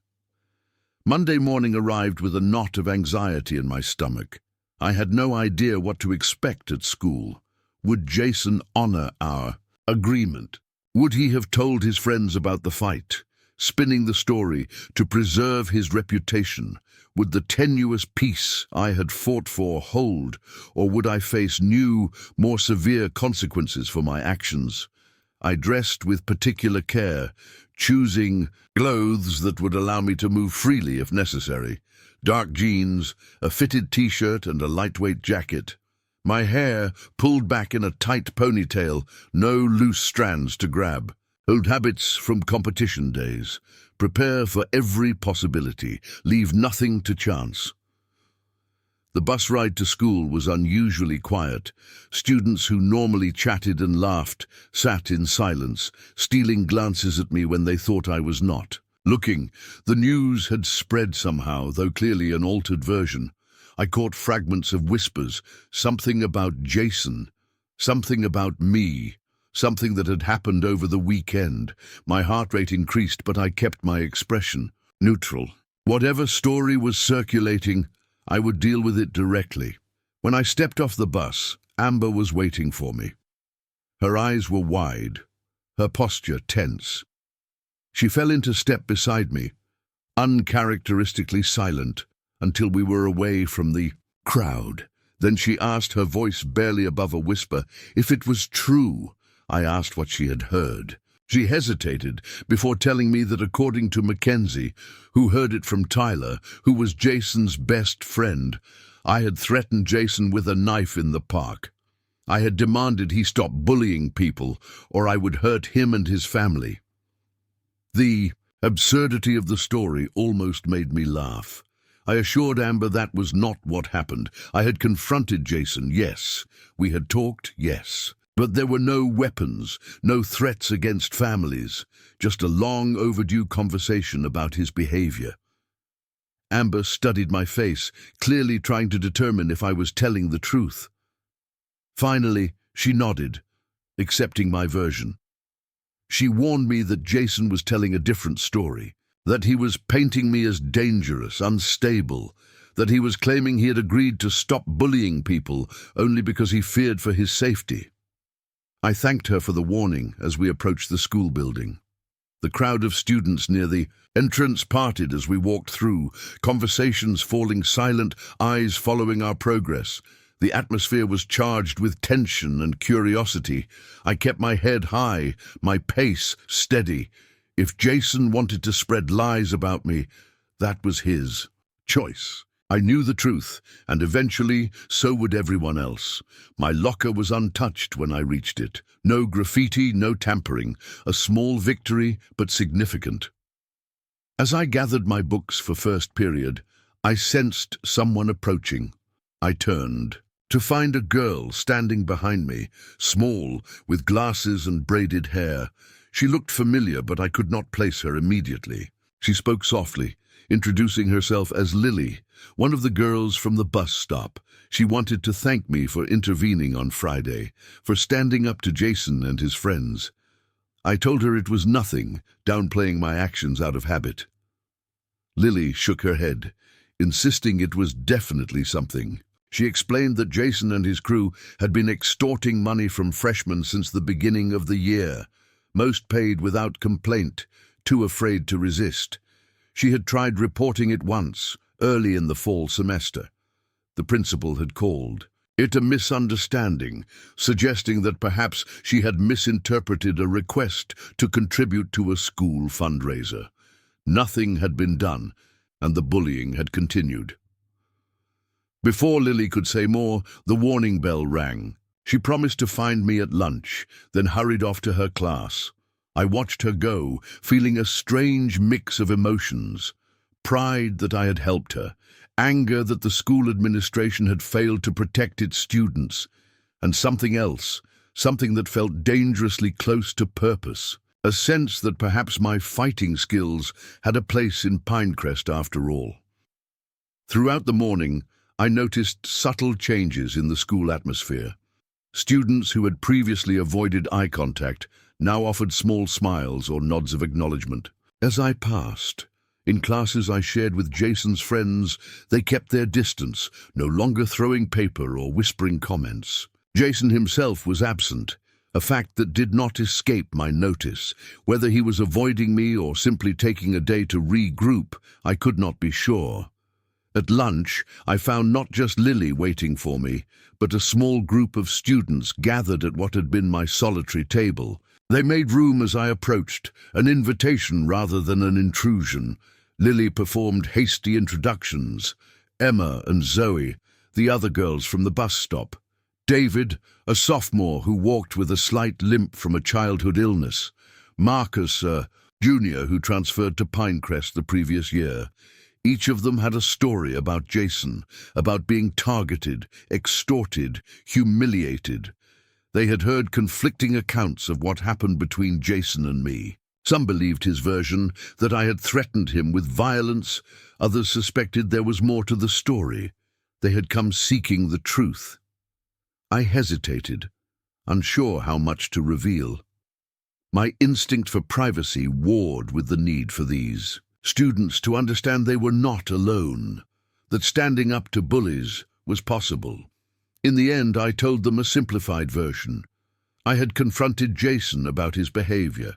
Monday morning arrived with a knot of anxiety in my stomach. I had no idea what to expect at school. Would Jason honor our agreement? Would he have told his friends about the fight, spinning the story to preserve his reputation? Would the tenuous peace I had fought for hold, or would I face new, more severe consequences for my actions? I dressed with particular care, choosing clothes that would allow me to move freely if necessary. Dark jeans, a fitted t-shirt and a lightweight jacket. My hair pulled back in a tight ponytail, no loose strands to grab. Old habits from competition days. Prepare for every possibility. Leave nothing to chance. The bus ride to school was unusually quiet. Students who normally chatted and laughed sat in silence, stealing glances at me when they thought I was not looking. The news had spread somehow, though clearly an altered version. I caught fragments of whispers, something about Jason, something about me, something that had happened over the weekend. My heart rate increased, but I kept my expression neutral. Whatever story was circulating, I would deal with it directly. When I stepped off the bus, Amber was waiting for me. Her eyes were wide, her posture tense. She fell into step beside me, uncharacteristically silent, until we were away from the crowd. Then she asked, her voice barely above a whisper, if it was true. I asked what she had heard. She hesitated before telling me that according to Mackenzie, who heard it from Tyler, who was Jason's best friend, I had threatened Jason with a knife in the park. I had demanded he stop bullying people, or I would hurt him and his family. The absurdity of the story almost made me laugh. I assured Amber that was not what happened. I had confronted Jason, yes. We had talked, yes. But there were no weapons, no threats against families, just a long overdue conversation about his behavior. Amber studied my face, clearly trying to determine if I was telling the truth. Finally, she nodded, accepting my version. She warned me that Jason was telling a different story, that he was painting me as dangerous, unstable, that he was claiming he had agreed to stop bullying people only because he feared for his safety. I thanked her for the warning as we approached the school building. The crowd of students near the entrance parted as we walked through, conversations falling silent, eyes following our progress. The atmosphere was charged with tension and curiosity. I kept my head high, my pace steady. If Jason wanted to spread lies about me, that was his choice. I knew the truth, and eventually so would everyone else. My locker was untouched when I reached it. No graffiti, no tampering. A small victory, but significant. As I gathered my books for first period, I sensed someone approaching. I turned to find a girl standing behind me, small, with glasses and braided hair. She looked familiar, but I could not place her immediately. She spoke softly, introducing herself as Lily, one of the girls from the bus stop. She wanted to thank me for intervening on Friday, for standing up to Jason and his friends. I told her it was nothing, downplaying my actions out of habit. Lily shook her head, insisting it was definitely something. She explained that Jason and his crew had been extorting money from freshmen since the beginning of the year. Most paid without complaint, too afraid to resist. She had tried reporting it once, early in the fall semester. The principal had called it a misunderstanding, suggesting that perhaps she had misinterpreted a request to contribute to a school fundraiser. Nothing had been done, and the bullying had continued. Before Lily could say more, the warning bell rang. She promised to find me at lunch, then hurried off to her class. I watched her go, feeling a strange mix of emotions. Pride that I had helped her, anger that the school administration had failed to protect its students, and something else, something that felt dangerously close to purpose. A sense that perhaps my fighting skills had a place in Pinecrest after all. Throughout the morning, I noticed subtle changes in the school atmosphere. Students who had previously avoided eye contact now offered small smiles or nods of acknowledgement. As I passed, in classes I shared with Jason's friends, they kept their distance, no longer throwing paper or whispering comments. Jason himself was absent, a fact that did not escape my notice. Whether he was avoiding me or simply taking a day to regroup, I could not be sure. At lunch, I found not just Lily waiting for me, but a small group of students gathered at what had been my solitary table. They made room as I approached, an invitation rather than an intrusion. Lily performed hasty introductions. Emma and Zoe, the other girls from the bus stop. David, a sophomore who walked with a slight limp from a childhood illness. Marcus, a junior who transferred to Pinecrest the previous year. Each of them had a story about Jason, about being targeted, extorted, humiliated. They had heard conflicting accounts of what happened between Jason and me. Some believed his version, that I had threatened him with violence. Others suspected there was more to the story. They had come seeking the truth. I hesitated, unsure how much to reveal. My instinct for privacy warred with the need for these students to understand they were not alone, that standing up to bullies was possible. In the end, I told them a simplified version. I had confronted Jason about his behavior.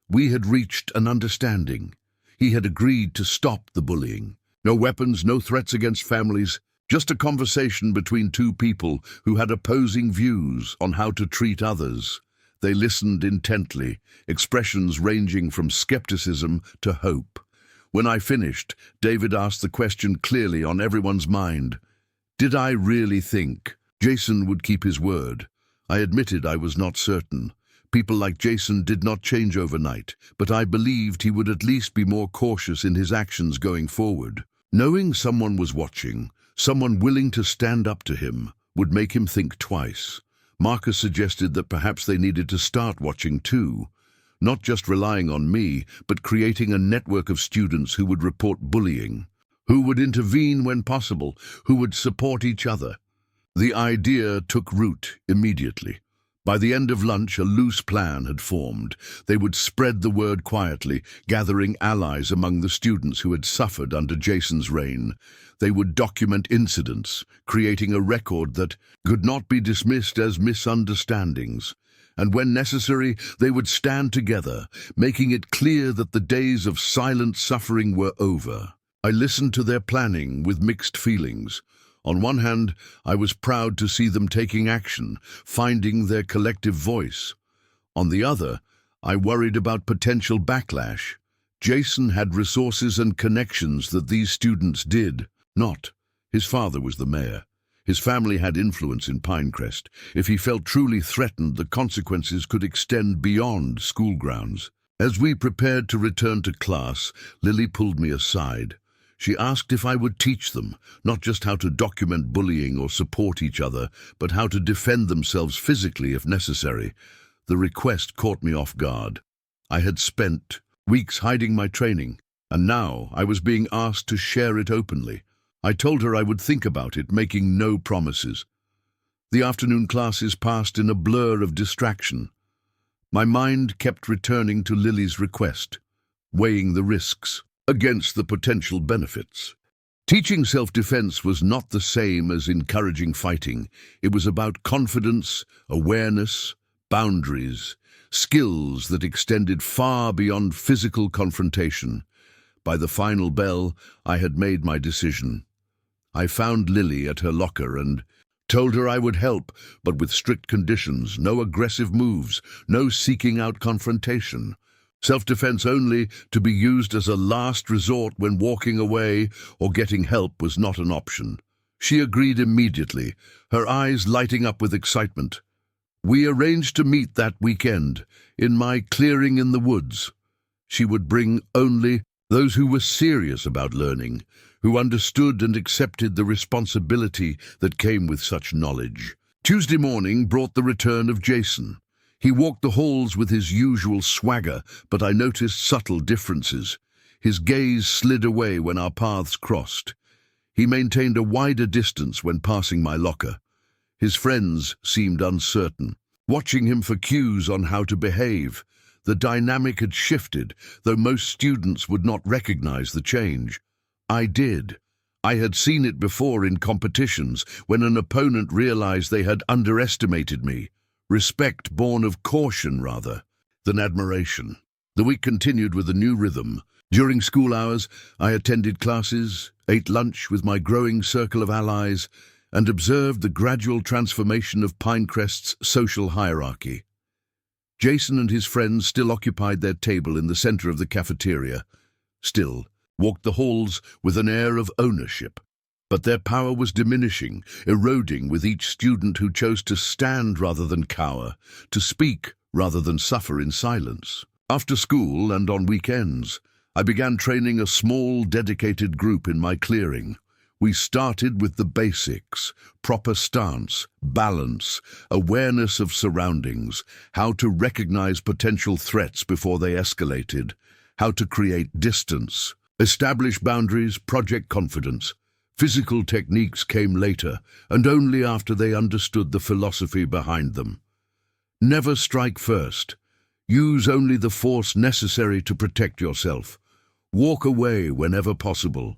We had reached an understanding. He had agreed to stop the bullying. No weapons, no threats against families, just a conversation between two people who had opposing views on how to treat others. They listened intently, expressions ranging from skepticism to hope. When I finished, David asked the question clearly on everyone's mind. Did I really think Jason would keep his word? I admitted I was not certain. People like Jason did not change overnight, but I believed he would at least be more cautious in his actions going forward. Knowing someone was watching, someone willing to stand up to him, would make him think twice. Marcus suggested that perhaps they needed to start watching too. Not just relying on me, but creating a network of students who would report bullying, who would intervene when possible, who would support each other. The idea took root immediately. By the end of lunch, a loose plan had formed. They would spread the word quietly, gathering allies among the students who had suffered under Jason's reign. They would document incidents, creating a record that could not be dismissed as misunderstandings. And when necessary, they would stand together, making it clear that the days of silent suffering were over. I listened to their planning with mixed feelings. On one hand, I was proud to see them taking action, finding their collective voice. On the other, I worried about potential backlash. Jason had resources and connections that these students did not. His father was the mayor. His family had influence in Pinecrest. If he felt truly threatened, the consequences could extend beyond school grounds. As we prepared to return to class, Lily pulled me aside. She asked if I would teach them, not just how to document bullying or support each other, but how to defend themselves physically if necessary. The request caught me off guard. I had spent weeks hiding my training, and now I was being asked to share it openly. I told her I would think about it, making no promises. The afternoon classes passed in a blur of distraction. My mind kept returning to Lily's request, weighing the risks against the potential benefits. Teaching self-defense was not the same as encouraging fighting. It was about confidence, awareness, boundaries, skills that extended far beyond physical confrontation. By the final bell, I had made my decision. I found Lily at her locker and told her I would help, but with strict conditions: no aggressive moves, no seeking out confrontation. Self-defense only, to be used as a last resort when walking away or getting help was not an option. She agreed immediately, her eyes lighting up with excitement. We arranged to meet that weekend, in my clearing in the woods. She would bring only those who were serious about learning, who understood and accepted the responsibility that came with such knowledge. Tuesday morning brought the return of Jason. He walked the halls with his usual swagger, but I noticed subtle differences. His gaze slid away when our paths crossed. He maintained a wider distance when passing my locker. His friends seemed uncertain, watching him for cues on how to behave. The dynamic had shifted, though most students would not recognize the change. I did. I had seen it before in competitions, when an opponent realized they had underestimated me. Respect born of caution, rather, than admiration. The week continued with a new rhythm. During school hours, I attended classes, ate lunch with my growing circle of allies, and observed the gradual transformation of Pinecrest's social hierarchy. Jason and his friends still occupied their table in the center of the cafeteria, still walked the halls with an air of ownership. But their power was diminishing, eroding with each student who chose to stand rather than cower, to speak rather than suffer in silence. After school and on weekends, I began training a small, dedicated group in my clearing. We started with the basics: proper stance, balance, awareness of surroundings, how to recognize potential threats before they escalated, how to create distance, establish boundaries, project confidence. Physical techniques came later, and only after they understood the philosophy behind them. Never strike first. Use only the force necessary to protect yourself. Walk away whenever possible.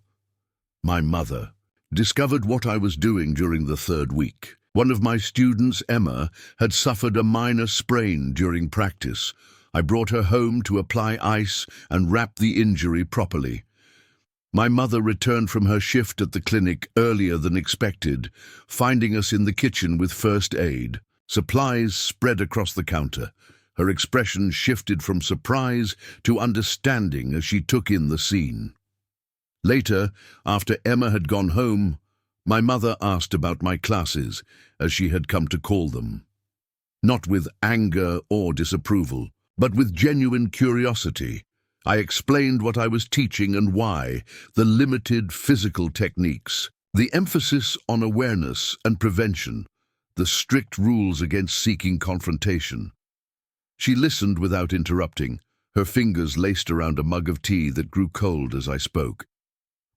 My mother discovered what I was doing during the third week. One of my students, Emma, had suffered a minor sprain during practice. I brought her home to apply ice and wrap the injury properly. My mother returned from her shift at the clinic earlier than expected, finding us in the kitchen with first aid. Supplies spread across the counter. Her expression shifted from surprise to understanding as she took in the scene. Later, after Emma had gone home, my mother asked about my classes, as she had come to call them. Not with anger or disapproval, but with genuine curiosity. I explained what I was teaching and why: the limited physical techniques, the emphasis on awareness and prevention, the strict rules against seeking confrontation. She listened without interrupting, her fingers laced around a mug of tea that grew cold as I spoke.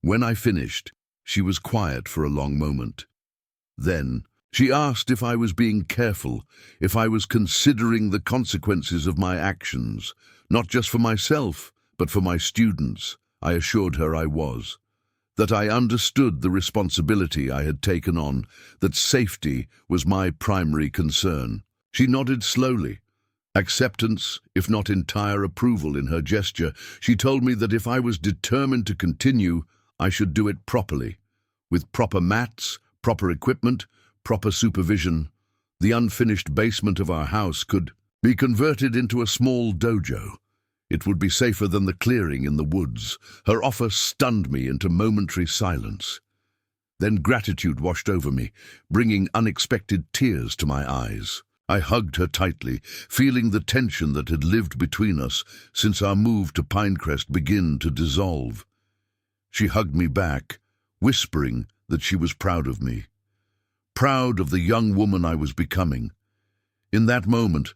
When I finished, she was quiet for a long moment. Then, she asked if I was being careful, if I was considering the consequences of my actions, not just for myself, but for my students. I assured her I was. That I understood the responsibility I had taken on, that safety was my primary concern. She nodded slowly. Acceptance, if not entire approval, in her gesture. She told me that if I was determined to continue, I should do it properly, with proper mats, proper equipment, proper supervision, the unfinished basement of our house could be converted into a small dojo. It would be safer than the clearing in the woods. Her offer stunned me into momentary silence. Then gratitude washed over me, bringing unexpected tears to my eyes. I hugged her tightly, feeling the tension that had lived between us since our move to Pinecrest begin to dissolve. She hugged me back, whispering that she was proud of me, proud of the young woman I was becoming. In that moment,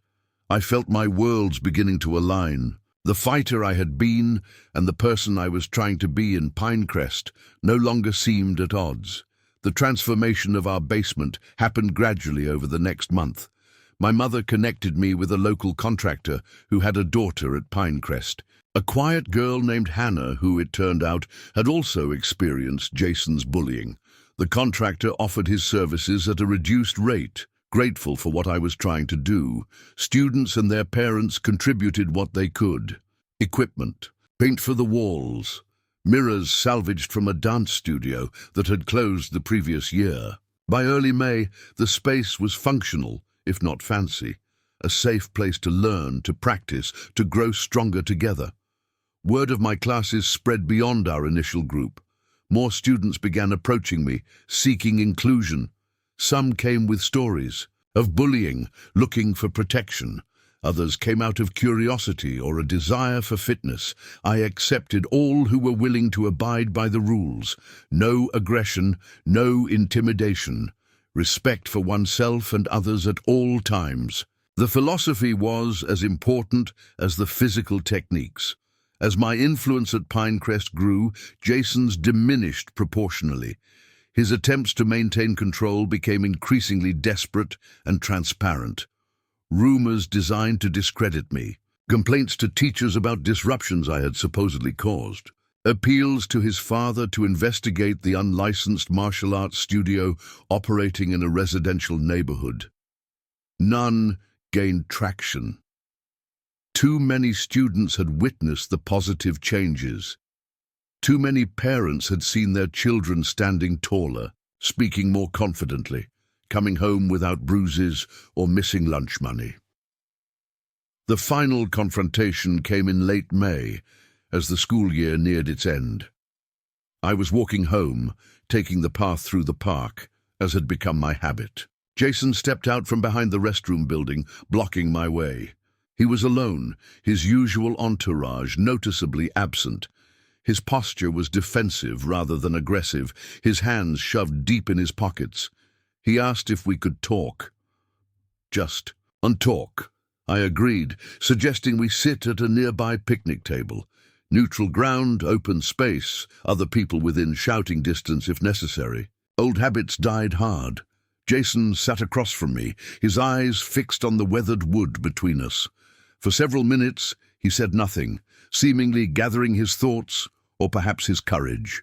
I felt my worlds beginning to align. The fighter I had been and the person I was trying to be in Pinecrest no longer seemed at odds. The transformation of our basement happened gradually over the next month. My mother connected me with a local contractor who had a daughter at Pinecrest, a quiet girl named Hannah who, it turned out, had also experienced Jason's bullying. The contractor offered his services at a reduced rate. Grateful for what I was trying to do, students and their parents contributed what they could. Equipment, paint for the walls, mirrors salvaged from a dance studio that had closed the previous year. By early May, the space was functional, if not fancy, a safe place to learn, to practice, to grow stronger together. Word of my classes spread beyond our initial group. More students began approaching me, seeking inclusion. Some came with stories of bullying, looking for protection. Others came out of curiosity or a desire for fitness. I accepted all who were willing to abide by the rules. No aggression, no intimidation. Respect for oneself and others at all times. The philosophy was as important as the physical techniques. As my influence at Pinecrest grew, Jason's diminished proportionally. His attempts to maintain control became increasingly desperate and transparent. Rumors designed to discredit me, complaints to teachers about disruptions I had supposedly caused, appeals to his father to investigate the unlicensed martial arts studio operating in a residential neighborhood. None gained traction. Too many students had witnessed the positive changes. Too many parents had seen their children standing taller, speaking more confidently, coming home without bruises or missing lunch money. The final confrontation came in late May, as the school year neared its end. I was walking home, taking the path through the park, as had become my habit. Jason stepped out from behind the restroom building, blocking my way. He was alone, his usual entourage noticeably absent. His posture was defensive rather than aggressive, his hands shoved deep in his pockets. He asked if we could talk. Just talk. I agreed, suggesting we sit at a nearby picnic table. Neutral ground, open space, other people within shouting distance if necessary. Old habits died hard. Jason sat across from me, his eyes fixed on the weathered wood between us. For several minutes, he said nothing, seemingly gathering his thoughts or perhaps his courage.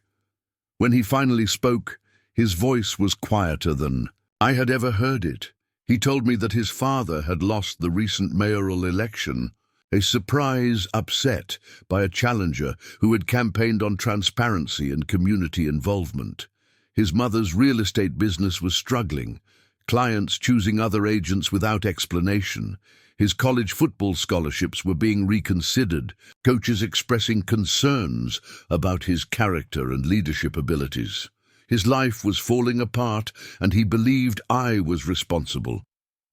When he finally spoke, his voice was quieter than I had ever heard it. He told me that his father had lost the recent mayoral election, a surprise upset by a challenger who had campaigned on transparency and community involvement. His mother's real estate business was struggling, clients choosing other agents without explanation. His college football scholarships were being reconsidered, coaches expressing concerns about his character and leadership abilities. His life was falling apart, and he believed I was responsible.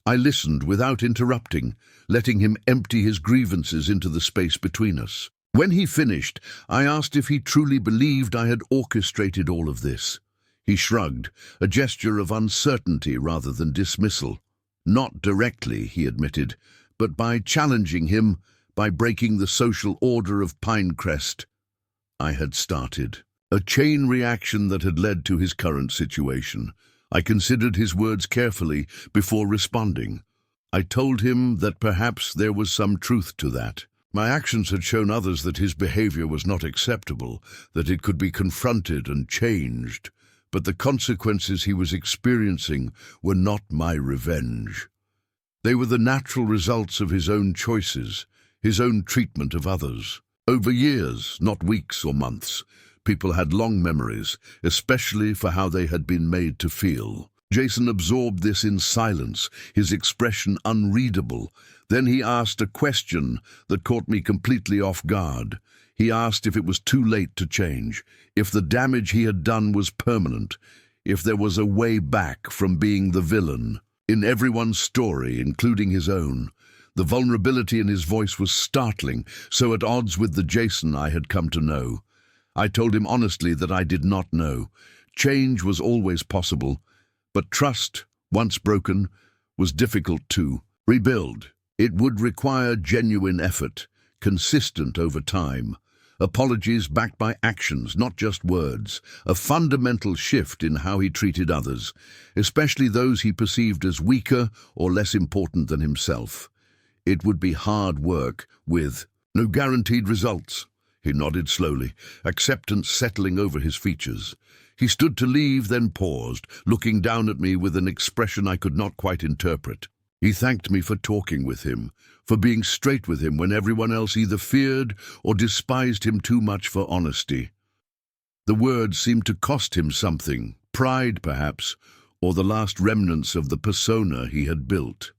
I listened without interrupting, letting him empty his grievances into the space between us. When he finished, I asked if he truly believed I had orchestrated all of this. He shrugged, a gesture of uncertainty rather than dismissal. Not directly, he admitted, but by challenging him, by breaking the social order of Pinecrest. I had started. A chain reaction that had led to his current situation. I considered his words carefully before responding. I told him that perhaps there was some truth to that. My actions had shown others that his behavior was not acceptable, that it could be confronted and changed. But the consequences he was experiencing were not my revenge. They were the natural results of his own choices, his own treatment of others. Over years, not weeks or months, People had long memories, especially for how they had been made to feel. Jason absorbed this in silence, his expression unreadable. Then he asked a question that caught me completely off guard. He asked if it was too late to change, if the damage he had done was permanent, if there was a way back from being the villain. In everyone's story, including his own, the vulnerability in his voice was startling, so at odds with the Jason I had come to know. I told him honestly that I did not know. Change was always possible, but trust, once broken, was difficult to rebuild. It would require genuine effort, consistent over time. Apologies backed by actions, not just words. A fundamental shift in how he treated others, especially those he perceived as weaker or less important than himself. It would be hard work, with no guaranteed results. He nodded slowly, acceptance settling over his features. He stood to leave, then paused, looking down at me with an expression I could not quite interpret. He thanked me for talking with him, for being straight with him when everyone else either feared or despised him too much for honesty. The words seemed to cost him something, pride perhaps, or the last remnants of the persona he had built.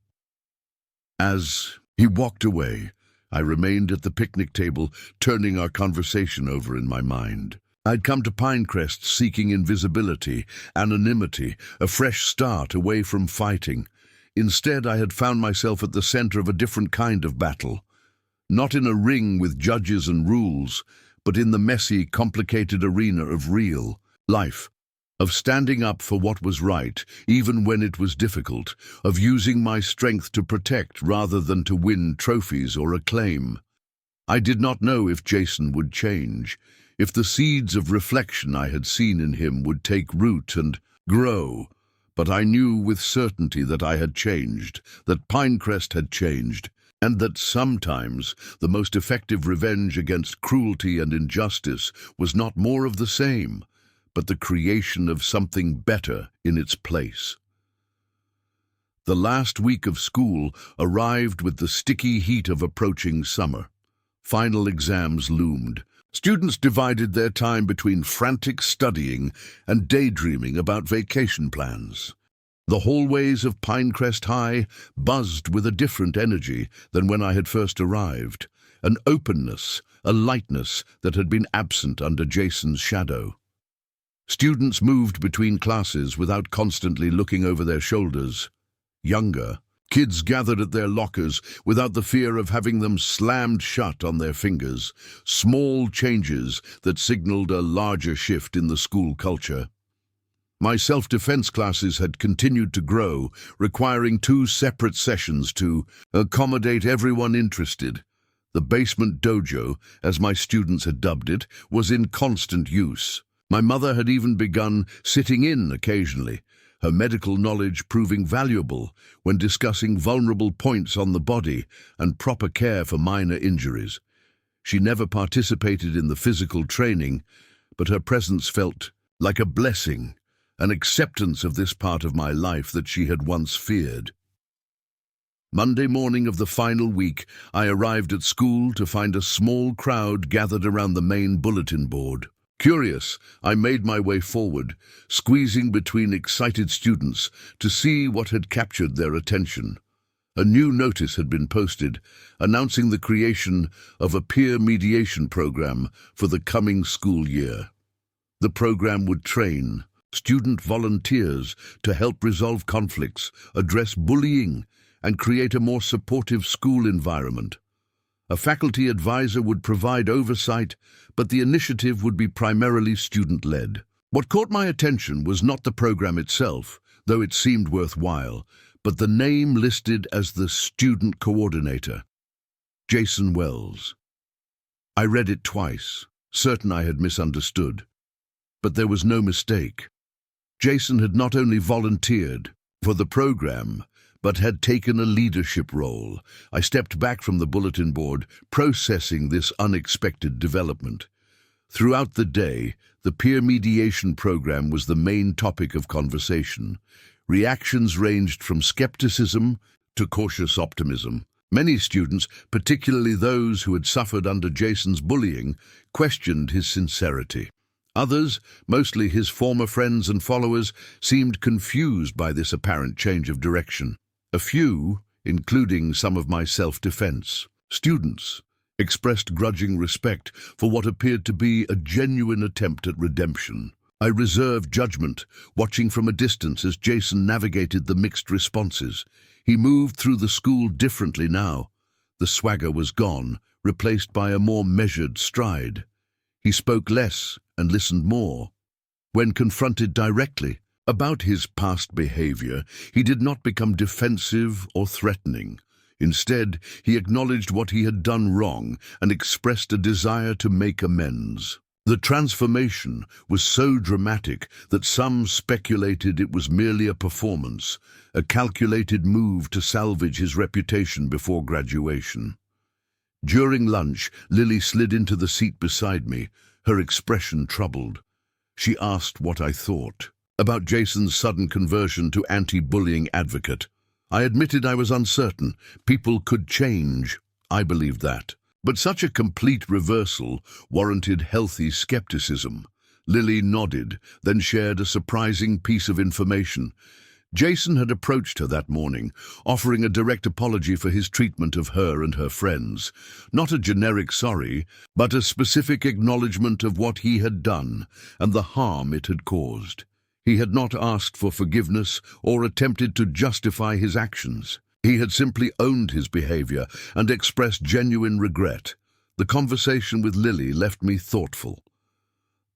As he walked away, I remained at the picnic table, turning our conversation over in my mind. I'd come to Pinecrest seeking invisibility, anonymity, a fresh start away from fighting. Instead, I had found myself at the center of a different kind of battle. Not in a ring with judges and rules, but in the messy, complicated arena of real life. Of standing up for what was right, even when it was difficult, of using my strength to protect rather than to win trophies or acclaim. I did not know if Jason would change, if the seeds of reflection I had seen in him would take root and grow, but I knew with certainty that I had changed, that Pinecrest had changed, and that sometimes the most effective revenge against cruelty and injustice was not more of the same, but the creation of something better in its place. The last week of school arrived with the sticky heat of approaching summer. Final exams loomed. Students divided their time between frantic studying and daydreaming about vacation plans. The hallways of Pinecrest High buzzed with a different energy than when I had first arrived, an openness, a lightness that had been absent under Jason's shadow. Students moved between classes without constantly looking over their shoulders. Younger, kids gathered at their lockers without the fear of having them slammed shut on their fingers. Small changes that signaled a larger shift in the school culture. My self-defense classes had continued to grow, requiring 2 separate sessions to accommodate everyone interested. The basement dojo, as my students had dubbed it, was in constant use. My mother had even begun sitting in occasionally, her medical knowledge proving valuable when discussing vulnerable points on the body and proper care for minor injuries. She never participated in the physical training, but her presence felt like a blessing, an acceptance of this part of my life that she had once feared. Monday morning of the final week, I arrived at school to find a small crowd gathered around the main bulletin board. Curious, I made my way forward, squeezing between excited students to see what had captured their attention. A new notice had been posted, announcing the creation of a peer mediation program for the coming school year. The program would train student volunteers to help resolve conflicts, address bullying, and create a more supportive school environment. A faculty advisor would provide oversight, but the initiative would be primarily student-led. What caught my attention was not the program itself, though it seemed worthwhile, but the name listed as the student coordinator, Jason Wells. I read it twice, certain I had misunderstood. But there was no mistake. Jason had not only volunteered for the program, but had taken a leadership role. I stepped back from the bulletin board, processing this unexpected development. Throughout the day, the peer mediation program was the main topic of conversation. Reactions ranged from skepticism to cautious optimism. Many students, particularly those who had suffered under Jason's bullying, questioned his sincerity. Others, mostly his former friends and followers, seemed confused by this apparent change of direction. A few, including some of my self-defense students, expressed grudging respect for what appeared to be a genuine attempt at redemption. I reserved judgment, watching from a distance as Jason navigated the mixed responses. He moved through the school differently now. The swagger was gone, replaced by a more measured stride. He spoke less and listened more. When confronted directly about his past behavior, he did not become defensive or threatening. Instead, he acknowledged what he had done wrong and expressed a desire to make amends. The transformation was so dramatic that some speculated it was merely a performance, a calculated move to salvage his reputation before graduation. During lunch, Lily slid into the seat beside me, her expression troubled. She asked what I thought about Jason's sudden conversion to anti-bullying advocate. I admitted I was uncertain. People could change. I believed that. But such a complete reversal warranted healthy skepticism. Lily nodded, then shared a surprising piece of information. Jason had approached her that morning, offering a direct apology for his treatment of her and her friends. Not a generic sorry, but a specific acknowledgement of what he had done and the harm it had caused. He had not asked for forgiveness or attempted to justify his actions. He had simply owned his behavior and expressed genuine regret. The conversation with Lily left me thoughtful.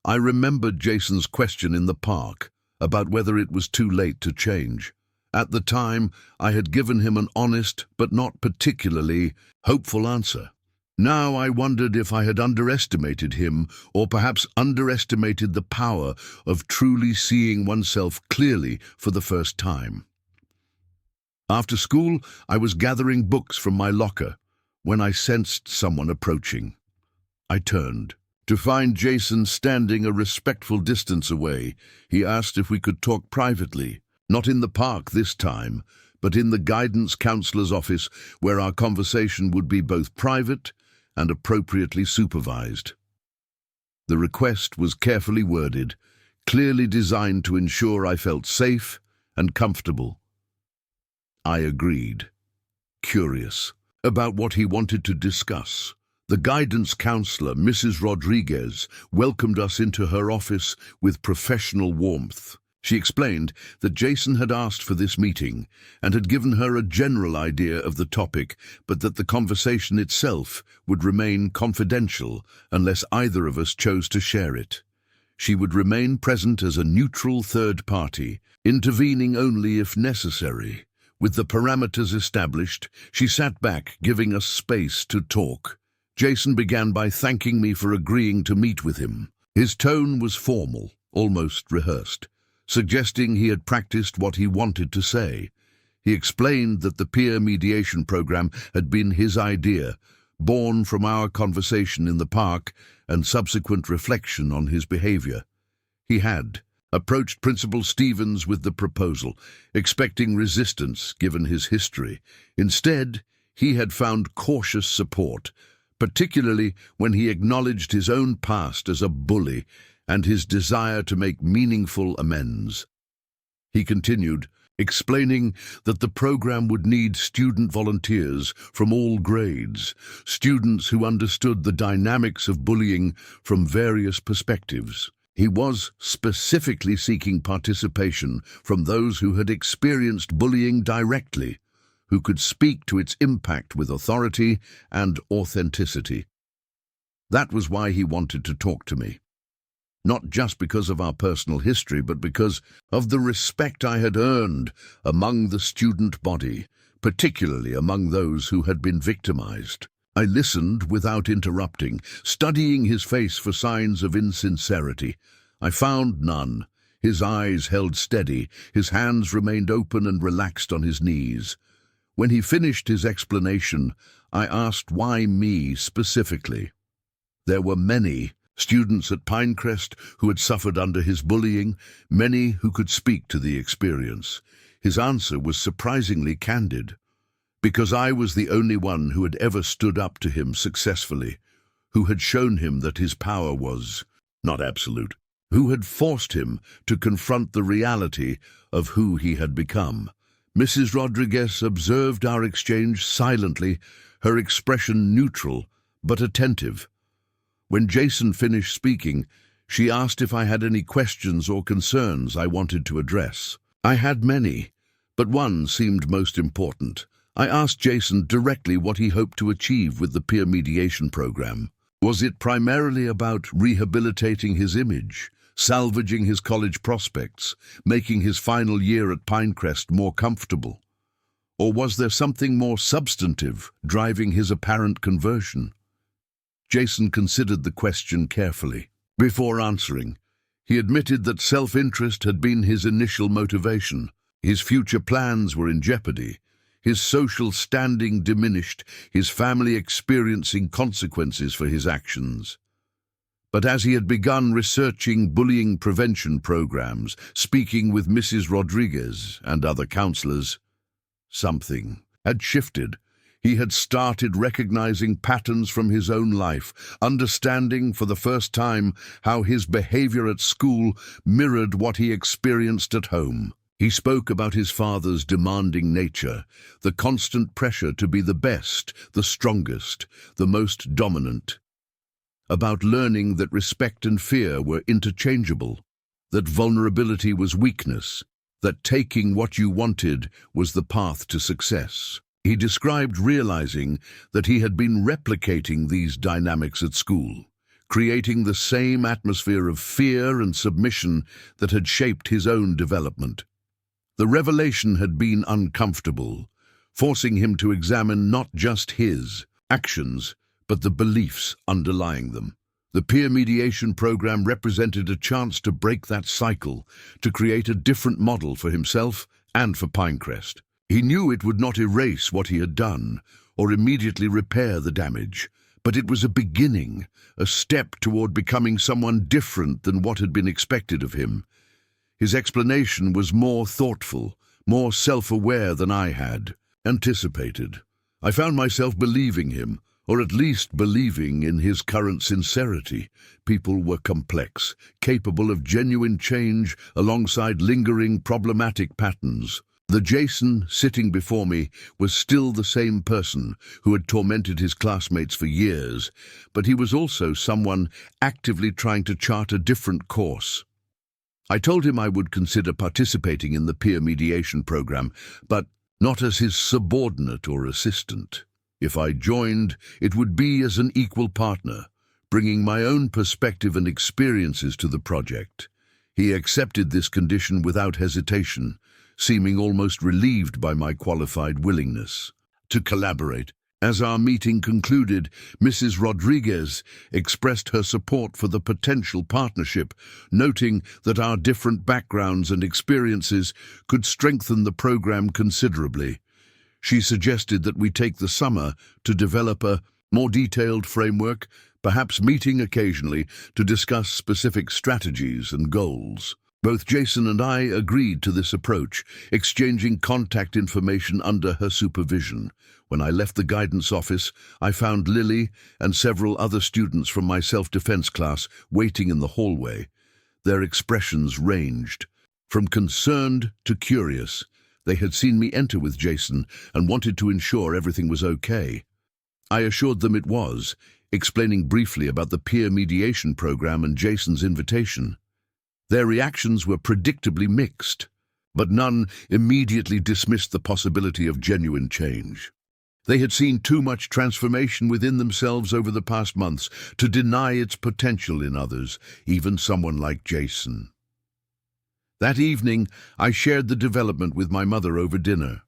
I remembered Jason's question in the park about whether it was too late to change. At the time, I had given him an honest but not particularly hopeful answer. Now I wondered if I had underestimated him, or perhaps underestimated the power of truly seeing oneself clearly for the first time. After school, I was gathering books from my locker when I sensed someone approaching. I turned to find Jason standing a respectful distance away. He asked if we could talk privately, not in the park this time, but in the guidance counselor's office, where our conversation would be both private and appropriately supervised. The request was carefully worded, clearly designed to ensure I felt safe and comfortable. I agreed, curious about what he wanted to discuss. The guidance counselor, Mrs. Rodriguez, welcomed us into her office with professional warmth. She explained that Jason had asked for this meeting and had given her a general idea of the topic, but that the conversation itself would remain confidential unless either of us chose to share it. She would remain present as a neutral third party, intervening only if necessary. With the parameters established, she sat back, giving us space to talk. Jason began by thanking me for agreeing to meet with him. His tone was formal, almost rehearsed, suggesting he had practiced what he wanted to say. He explained that the peer mediation program had been his idea, born from our conversation in the park and subsequent reflection on his behavior. He had approached Principal Stevens with the proposal, expecting resistance given his history. Instead, he had found cautious support, particularly when he acknowledged his own past as a bully and his desire to make meaningful amends. He continued, explaining that the program would need student volunteers from all grades, students who understood the dynamics of bullying from various perspectives. He was specifically seeking participation from those who had experienced bullying directly, who could speak to its impact with authority and authenticity. That was why he wanted to talk to me. Not just because of our personal history, but because of the respect I had earned among the student body, particularly among those who had been victimized. I listened without interrupting, studying his face for signs of insincerity. I found none. His eyes held steady, his hands remained open and relaxed on his knees. When he finished his explanation, I asked why me specifically. There were many students at Pinecrest who had suffered under his bullying, many who could speak to the experience. His answer was surprisingly candid. Because I was the only one who had ever stood up to him successfully, who had shown him that his power was not absolute. who had forced him to confront the reality of who he had become. Mrs. Rodriguez observed our exchange silently, her expression neutral but attentive. When Jason finished speaking, she asked if I had any questions or concerns I wanted to address. I had many, but one seemed most important. I asked Jason directly what he hoped to achieve with the peer mediation program. Was it primarily about rehabilitating his image, salvaging his college prospects, making his final year at Pinecrest more comfortable? Or was there something more substantive driving his apparent conversion? Jason considered the question carefully. Before answering, he admitted that self-interest had been his initial motivation. His future plans were in jeopardy, his social standing diminished, his family experiencing consequences for his actions. But as he had begun researching bullying prevention programs, speaking with Mrs. Rodriguez and other counselors, something had shifted. He had started recognizing patterns from his own life, understanding for the first time how his behavior at school mirrored what he experienced at home. He spoke about his father's demanding nature, the constant pressure to be the best, the strongest, the most dominant. About learning that respect and fear were interchangeable, that vulnerability was weakness, that taking what you wanted was the path to success. He described realizing that he had been replicating these dynamics at school, creating the same atmosphere of fear and submission that had shaped his own development. The revelation had been uncomfortable, forcing him to examine not just his actions, but the beliefs underlying them. The peer mediation program represented a chance to break that cycle, to create a different model for himself and for Pinecrest. He knew it would not erase what he had done or immediately repair the damage, but it was a beginning, a step toward becoming someone different than what had been expected of him. His explanation was more thoughtful, more self-aware than I had anticipated. I found myself believing him, or at least believing in his current sincerity. People were complex, capable of genuine change alongside lingering problematic patterns. The Jason sitting before me was still the same person who had tormented his classmates for years, but he was also someone actively trying to chart a different course. I told him I would consider participating in the peer mediation program, but not as his subordinate or assistant. If I joined, it would be as an equal partner, bringing my own perspective and experiences to the project. He accepted this condition without hesitation, seeming almost relieved by my qualified willingness to collaborate. As our meeting concluded, Mrs. Rodriguez expressed her support for the potential partnership, noting that our different backgrounds and experiences could strengthen the program considerably. She suggested that we take the summer to develop a more detailed framework, perhaps meeting occasionally to discuss specific strategies and goals. Both Jason and I agreed to this approach, exchanging contact information under her supervision. When I left the guidance office, I found Lily and several other students from my self-defense class waiting in the hallway. Their expressions ranged from concerned to curious. They had seen me enter with Jason and wanted to ensure everything was okay. I assured them it was, explaining briefly about the peer mediation program and Jason's invitation. Their reactions were predictably mixed, but none immediately dismissed the possibility of genuine change. They had seen too much transformation within themselves over the past months to deny its potential in others, even someone like Jason. That evening, I shared the development with my mother over dinner.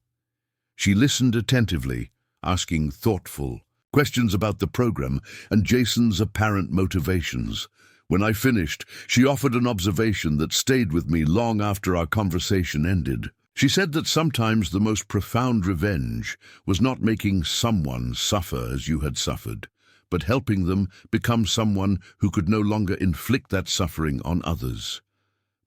She listened attentively, asking thoughtful questions about the program and Jason's apparent motivations. When I finished, she offered an observation that stayed with me long after our conversation ended. She said that sometimes the most profound revenge was not making someone suffer as you had suffered, but helping them become someone who could no longer inflict that suffering on others.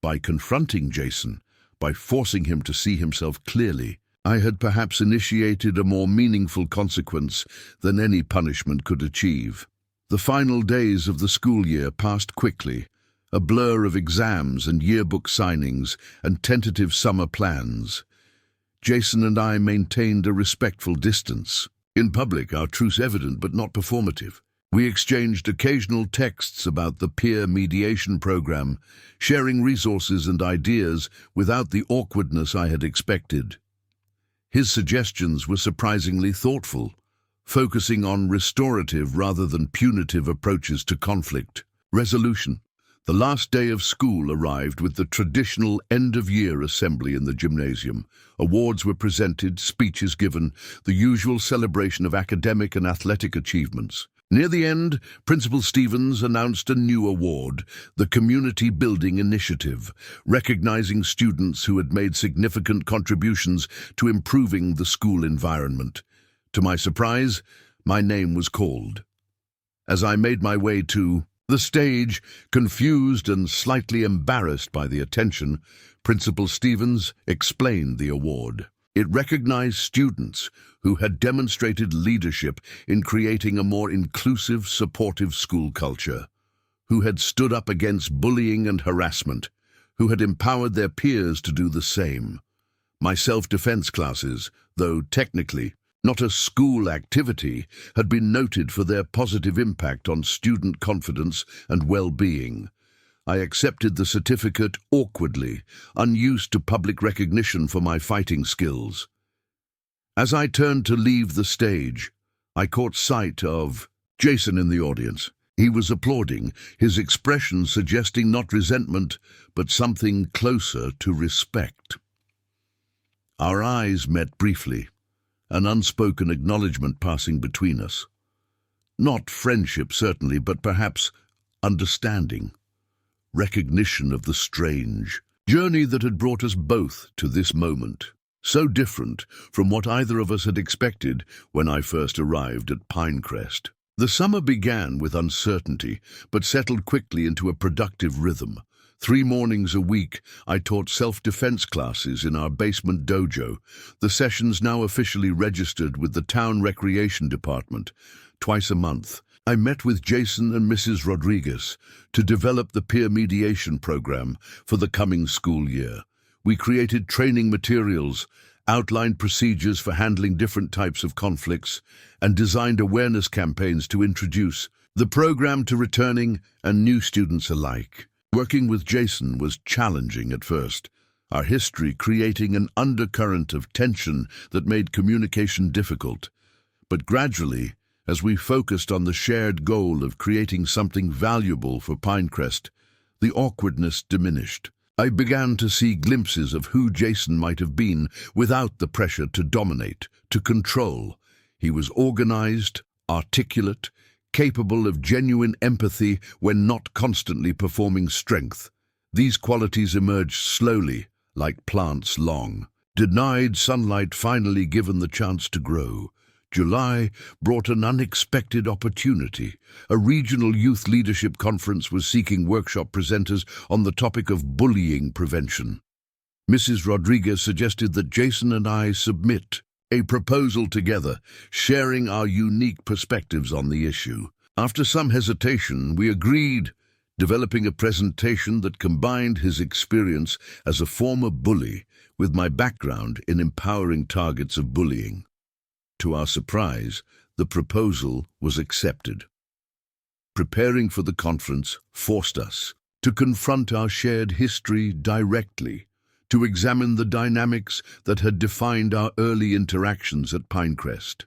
By confronting Jason, by forcing him to see himself clearly, I had perhaps initiated a more meaningful consequence than any punishment could achieve. The final days of the school year passed quickly, a blur of exams and yearbook signings and tentative summer plans. Jason and I maintained a respectful distance. In public, our truce evident but not performative. We exchanged occasional texts about the peer mediation program, sharing resources and ideas without the awkwardness I had expected. His suggestions were surprisingly thoughtful, focusing on restorative rather than punitive approaches to conflict. Resolution. The last day of school arrived with the traditional end-of-year assembly in the gymnasium. Awards were presented, speeches given, the usual celebration of academic and athletic achievements. Near the end, Principal Stevens announced a new award, the Community Building Initiative, recognizing students who had made significant contributions to improving the school environment. To my surprise, my name was called. As I made my way to the stage, confused and slightly embarrassed by the attention, Principal Stevens explained the award. It recognized students who had demonstrated leadership in creating a more inclusive, supportive school culture, who had stood up against bullying and harassment, who had empowered their peers to do the same. My self-defense classes, though technically not a school activity, had been noted for their positive impact on student confidence and well-being. I accepted the certificate awkwardly, unused to public recognition for my fighting skills. As I turned to leave the stage, I caught sight of Jason in the audience. He was applauding, his expression suggesting not resentment, but something closer to respect. Our eyes met briefly, an unspoken acknowledgement passing between us. Not friendship, certainly, but perhaps understanding. Recognition of the strange journey that had brought us both to this moment, so different from what either of us had expected when I first arrived at Pinecrest. The summer began with uncertainty, but settled quickly into a productive rhythm. 3 mornings a week, I taught self-defense classes in our basement dojo, the sessions now officially registered with the town recreation department. Twice a month, I met with Jason and Mrs. Rodriguez to develop the peer mediation program for the coming school year. We created training materials, outlined procedures for handling different types of conflicts, and designed awareness campaigns to introduce the program to returning and new students alike. Working with Jason was challenging at first, our history creating an undercurrent of tension that made communication difficult. But gradually, as we focused on the shared goal of creating something valuable for Pinecrest, the awkwardness diminished. I began to see glimpses of who Jason might have been without the pressure to dominate, to control. He was organized, articulate, capable of genuine empathy when not constantly performing strength. These qualities emerged slowly, like plants long. Denied sunlight finally given the chance to grow. July brought an unexpected opportunity. A regional youth leadership conference was seeking workshop presenters on the topic of bullying prevention. Mrs. Rodriguez suggested that Jason and I submit a proposal together, sharing our unique perspectives on the issue. After some hesitation, we agreed, developing a presentation that combined his experience as a former bully with my background in empowering targets of bullying. To our surprise, the proposal was accepted. Preparing for the conference forced us to confront our shared history directly, to examine the dynamics that had defined our early interactions at Pinecrest.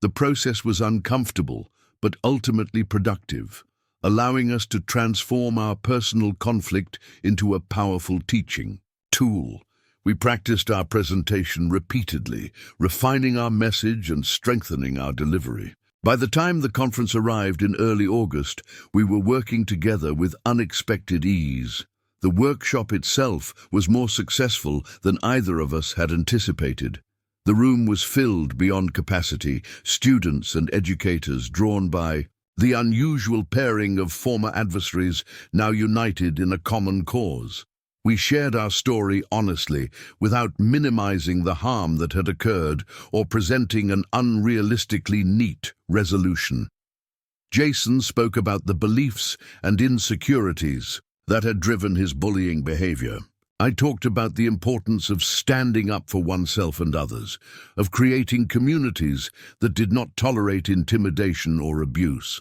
The process was uncomfortable, but ultimately productive, allowing us to transform our personal conflict into a powerful teaching tool. We practiced our presentation repeatedly, refining our message and strengthening our delivery. By the time the conference arrived in early August, we were working together with unexpected ease. The workshop itself was more successful than either of us had anticipated. The room was filled beyond capacity, students and educators drawn by the unusual pairing of former adversaries now united in a common cause. We shared our story honestly, without minimizing the harm that had occurred or presenting an unrealistically neat resolution. Jason spoke about the beliefs and insecurities that had driven his bullying behavior. I talked about the importance of standing up for oneself and others, of creating communities that did not tolerate intimidation or abuse.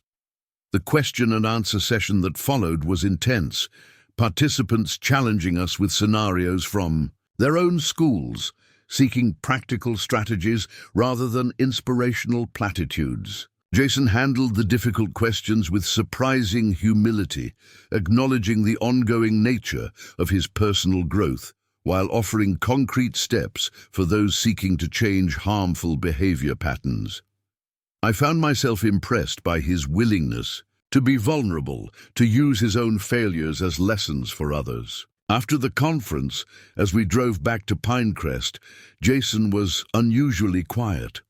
The question and answer session that followed was intense, participants challenging us with scenarios from their own schools, seeking practical strategies rather than inspirational platitudes. Jason handled the difficult questions with surprising humility, acknowledging the ongoing nature of his personal growth, while offering concrete steps for those seeking to change harmful behavior patterns. I found myself impressed by his willingness to be vulnerable, to use his own failures as lessons for others. After the conference, as we drove back to Pinecrest, Jason was unusually quiet.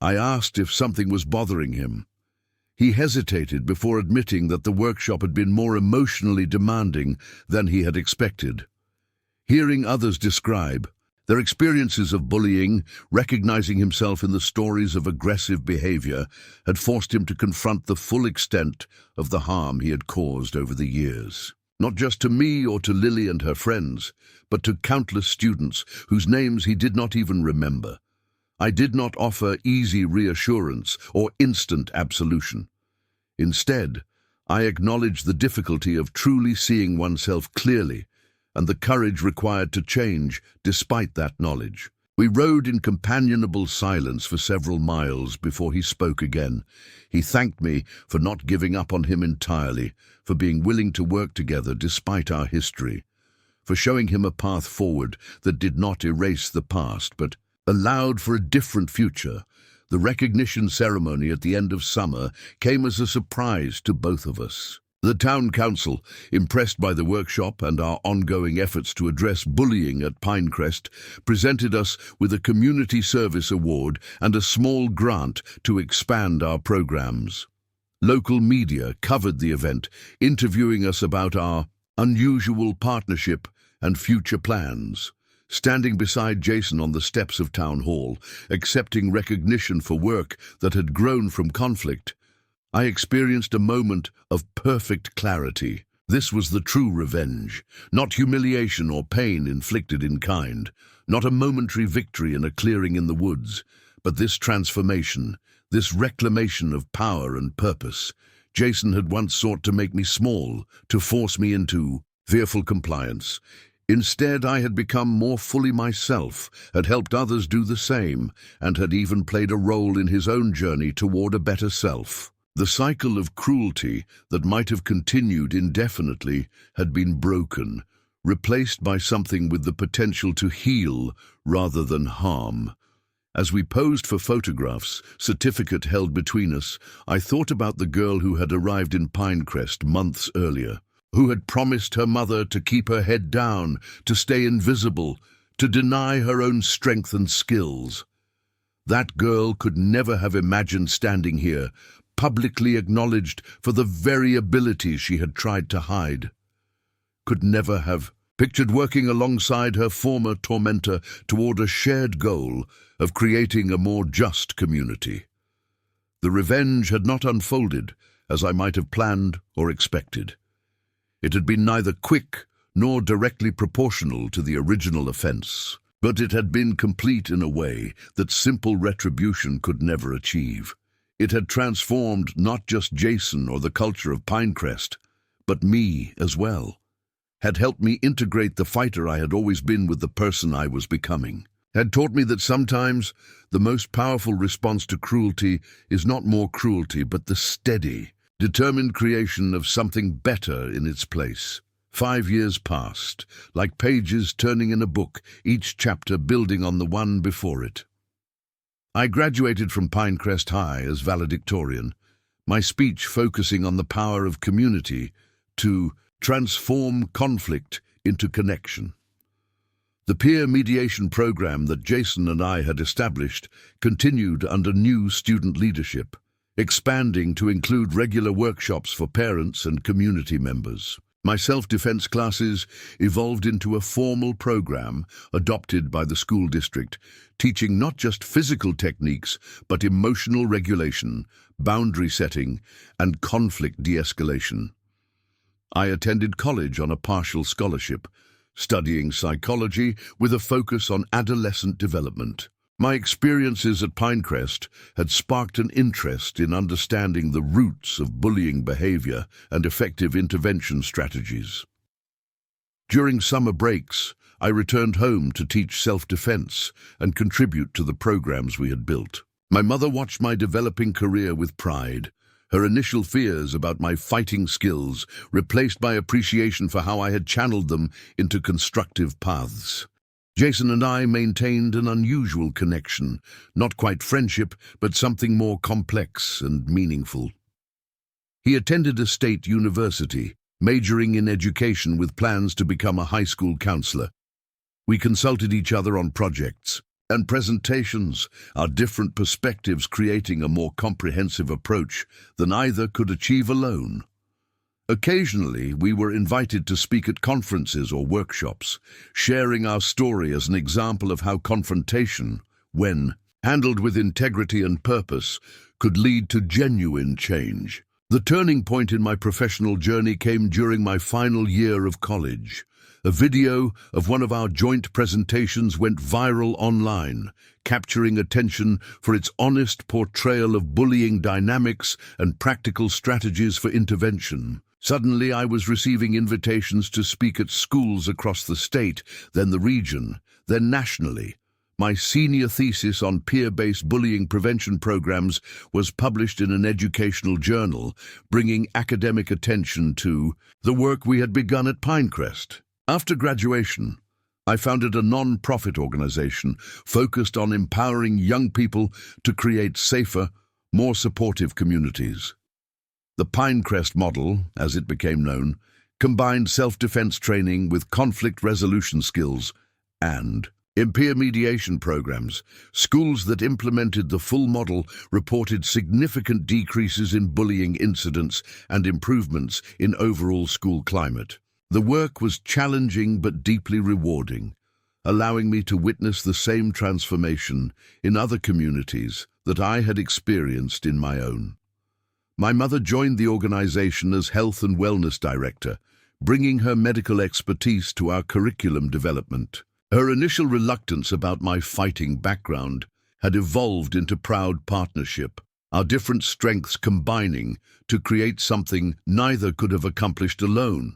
I asked if something was bothering him. He hesitated before admitting that the workshop had been more emotionally demanding than he had expected. Hearing others describe their experiences of bullying, recognizing himself in the stories of aggressive behavior, had forced him to confront the full extent of the harm he had caused over the years. Not just to me or to Lily and her friends, but to countless students whose names he did not even remember. I did not offer easy reassurance or instant absolution. Instead, I acknowledged the difficulty of truly seeing oneself clearly and the courage required to change despite that knowledge. We rode in companionable silence for several miles before he spoke again. He thanked me for not giving up on him entirely, for being willing to work together despite our history, for showing him a path forward that did not erase the past but allowed for a different future. The recognition ceremony at the end of summer came as a surprise to both of us. The town council, impressed by the workshop and our ongoing efforts to address bullying at Pinecrest, presented us with a community service award and a small grant to expand our programs. Local media covered the event, interviewing us about our unusual partnership and future plans. Standing beside Jason on the steps of Town Hall, accepting recognition for work that had grown from conflict, I experienced a moment of perfect clarity. This was the true revenge, not humiliation or pain inflicted in kind, not a momentary victory in a clearing in the woods, but this transformation, this reclamation of power and purpose. Jason had once sought to make me small, to force me into fearful compliance. Instead, I had become more fully myself, had helped others do the same, and had even played a role in his own journey toward a better self. The cycle of cruelty that might have continued indefinitely had been broken, replaced by something with the potential to heal rather than harm. As we posed for photographs, certificate held between us, I thought about the girl who had arrived in Pinecrest months earlier, who had promised her mother to keep her head down, to stay invisible, to deny her own strength and skills. That girl could never have imagined standing here, publicly acknowledged for the very abilities she had tried to hide. Could never have pictured working alongside her former tormentor toward a shared goal of creating a more just community. The revenge had not unfolded as I might have planned or expected. It had been neither quick nor directly proportional to the original offense, but it had been complete in a way that simple retribution could never achieve. It had transformed not just Jason or the culture of Pinecrest, but me as well, had helped me integrate the fighter I had always been with the person I was becoming, had taught me that sometimes the most powerful response to cruelty is not more cruelty, but the steady, determined creation of something better in its place. 5 years passed, like pages turning in a book, each chapter building on the one before it. I graduated from Pinecrest High as valedictorian, my speech focusing on the power of community to transform conflict into connection. The peer mediation program that Jason and I had established continued under new student leadership, expanding to include regular workshops for parents and community members. My self-defense classes evolved into a formal program adopted by the school district, teaching not just physical techniques, but emotional regulation, boundary setting, and conflict de-escalation. I attended college on a partial scholarship, studying psychology with a focus on adolescent development. My experiences at Pinecrest had sparked an interest in understanding the roots of bullying behavior and effective intervention strategies. During summer breaks, I returned home to teach self-defense and contribute to the programs we had built. My mother watched my developing career with pride, her initial fears about my fighting skills replaced by appreciation for how I had channeled them into constructive paths. Jason and I maintained an unusual connection, not quite friendship, but something more complex and meaningful. He attended a state university, majoring in education with plans to become a high school counselor. We consulted each other on projects and presentations, our different perspectives creating a more comprehensive approach than either could achieve alone. Occasionally, we were invited to speak at conferences or workshops, sharing our story as an example of how confrontation, when handled with integrity and purpose, could lead to genuine change. The turning point in my professional journey came during my final year of college. A video of one of our joint presentations went viral online, capturing attention for its honest portrayal of bullying dynamics and practical strategies for intervention. Suddenly, I was receiving invitations to speak at schools across the state, then the region, then nationally. My senior thesis on peer-based bullying prevention programs was published in an educational journal, bringing academic attention to the work we had begun at Pinecrest. After graduation, I founded a non-profit organization focused on empowering young people to create safer, more supportive communities. The Pinecrest model, as it became known, combined self-defense training with conflict resolution skills and in peer mediation programs. Schools that implemented the full model reported significant decreases in bullying incidents and improvements in overall school climate. The work was challenging but deeply rewarding, allowing me to witness the same transformation in other communities that I had experienced in my own. My mother joined the organization as Health and Wellness Director, bringing her medical expertise to our curriculum development. Her initial reluctance about my fighting background had evolved into proud partnership, our different strengths combining to create something neither could have accomplished alone.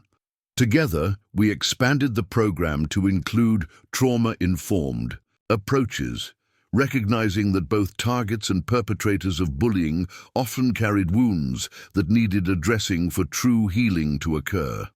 Together, we expanded the program to include trauma-informed approaches, recognizing that both targets and perpetrators of bullying often carried wounds that needed addressing for true healing to occur.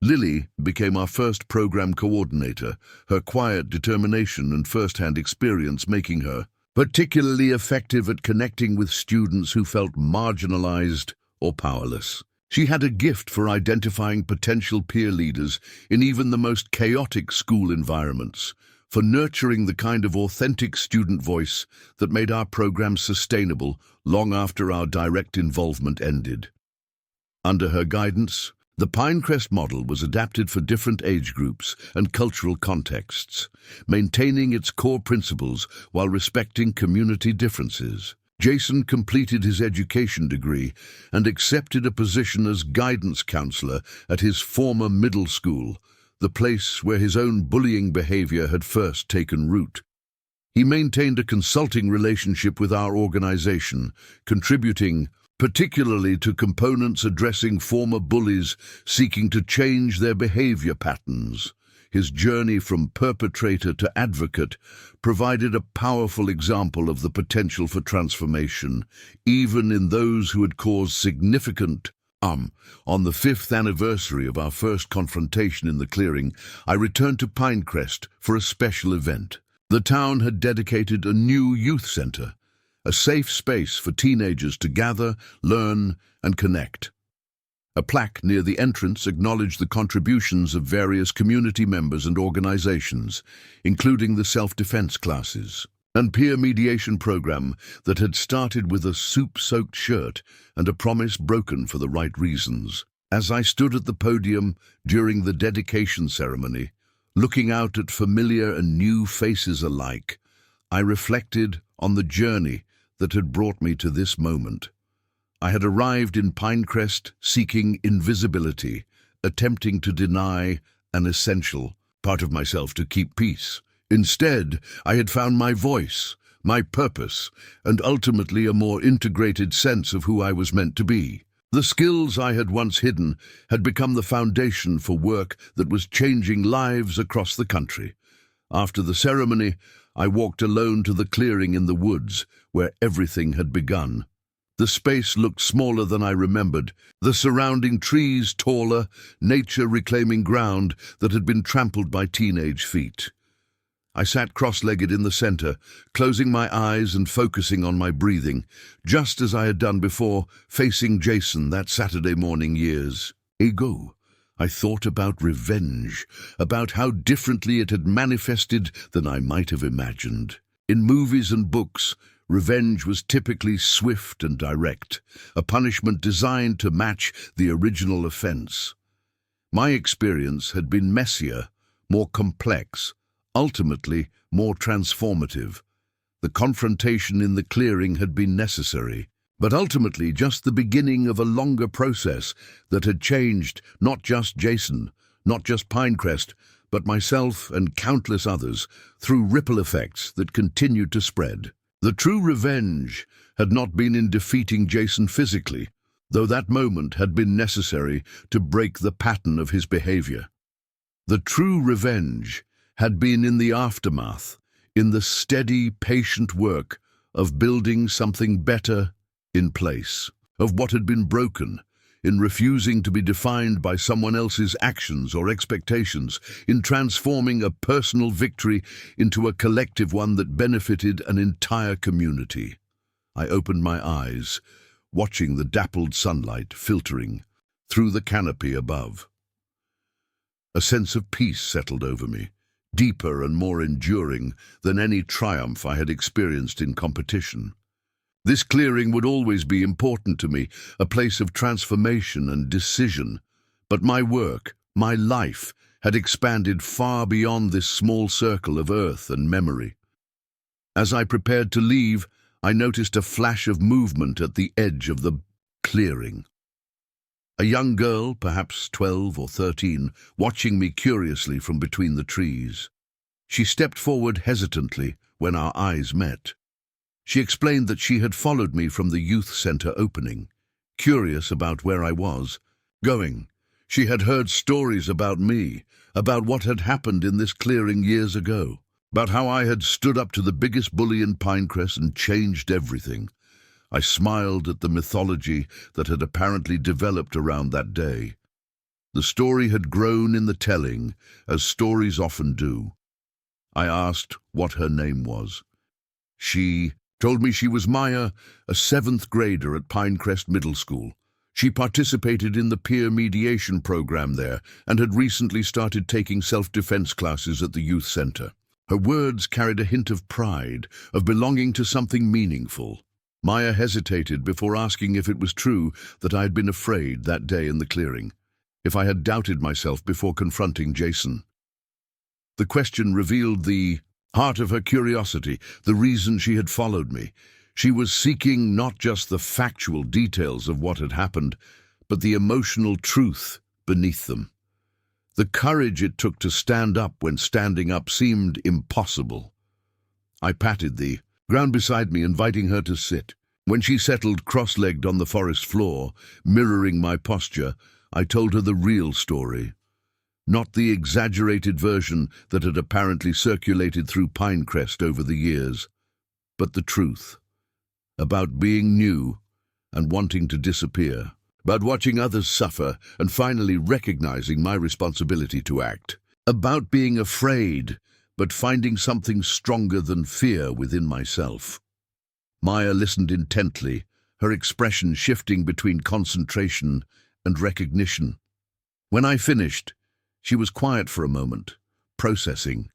Lily became our first program coordinator, her quiet determination and first-hand experience making her particularly effective at connecting with students who felt marginalized or powerless. She had a gift for identifying potential peer leaders in even the most chaotic school environments, for nurturing the kind of authentic student voice that made our program sustainable long after our direct involvement ended. Under her guidance, the Pinecrest model was adapted for different age groups and cultural contexts, maintaining its core principles while respecting community differences. Jason completed his education degree and accepted a position as guidance counselor at his former middle school, the place where his own bullying behavior had first taken root. He maintained a consulting relationship with our organization, contributing particularly to components addressing former bullies seeking to change their behavior patterns. His journey from perpetrator to advocate provided a powerful example of the potential for transformation, even in those who had caused significant On the 5th anniversary of our first confrontation in the clearing, I returned to Pinecrest for a special event. The town had dedicated a new youth center, a safe space for teenagers to gather, learn, and connect. A plaque near the entrance acknowledged the contributions of various community members and organizations, including the self-defense classes and peer mediation program that had started with a soup-soaked shirt and a promise broken for the right reasons. As I stood at the podium during the dedication ceremony, looking out at familiar and new faces alike, I reflected on the journey that had brought me to this moment. I had arrived in Pinecrest seeking invisibility, attempting to deny an essential part of myself to keep peace. Instead, I had found my voice, my purpose, and ultimately a more integrated sense of who I was meant to be. The skills I had once hidden had become the foundation for work that was changing lives across the country. After the ceremony, I walked alone to the clearing in the woods where everything had begun. The space looked smaller than I remembered, the surrounding trees taller, nature reclaiming ground that had been trampled by teenage feet. I sat cross-legged in the center, closing my eyes and focusing on my breathing, just as I had done before, facing Jason that Saturday morning years ago. I thought about revenge, about how differently it had manifested than I might have imagined. In movies and books, revenge was typically swift and direct, a punishment designed to match the original offense. My experience had been messier, more complex, ultimately more transformative. The confrontation in the clearing had been necessary, but ultimately just the beginning of a longer process that had changed not just Jason, not just Pinecrest, but myself and countless others through ripple effects that continued to spread. The true revenge had not been in defeating Jason physically, though that moment had been necessary to break the pattern of his behavior. The true revenge had been in the aftermath, in the steady, patient work of building something better in place, of what had been broken, in refusing to be defined by someone else's actions or expectations, in transforming a personal victory into a collective one that benefited an entire community. I opened my eyes, watching the dappled sunlight filtering through the canopy above. A sense of peace settled over me, deeper and more enduring than any triumph I had experienced in competition. This clearing would always be important to me, a place of transformation and decision, but my work, my life, had expanded far beyond this small circle of earth and memory. As I prepared to leave, I noticed a flash of movement at the edge of the clearing. A young girl, perhaps 12 or 13, watching me curiously from between the trees. She stepped forward hesitantly when our eyes met. She explained that she had followed me from the youth center opening, curious about where I was going. She had heard stories about me, about what had happened in this clearing years ago, about how I had stood up to the biggest bully in Pinecrest and changed everything. I smiled at the mythology that had apparently developed around that day. The story had grown in the telling, as stories often do. I asked what her name was. She told me she was Maya, a 7th grader at Pinecrest Middle School. She participated in the peer mediation program there and had recently started taking self-defense classes at the youth center. Her words carried a hint of pride, of belonging to something meaningful. Maya hesitated before asking if it was true that I had been afraid that day in the clearing, if I had doubted myself before confronting Jason. The question revealed the heart of her curiosity, the reason she had followed me. She was seeking not just the factual details of what had happened, but the emotional truth beneath them. The courage it took to stand up when standing up seemed impossible. I patted the ground beside me, inviting her to sit. When she settled cross-legged on the forest floor, mirroring my posture, I told her the real story. Not the exaggerated version that had apparently circulated through Pinecrest over the years, but the truth. About being new and wanting to disappear. About watching others suffer and finally recognizing my responsibility to act. About being afraid, but finding something stronger than fear within myself. Maya listened intently, her expression shifting between concentration and recognition. When I finished, she was quiet for a moment, processing.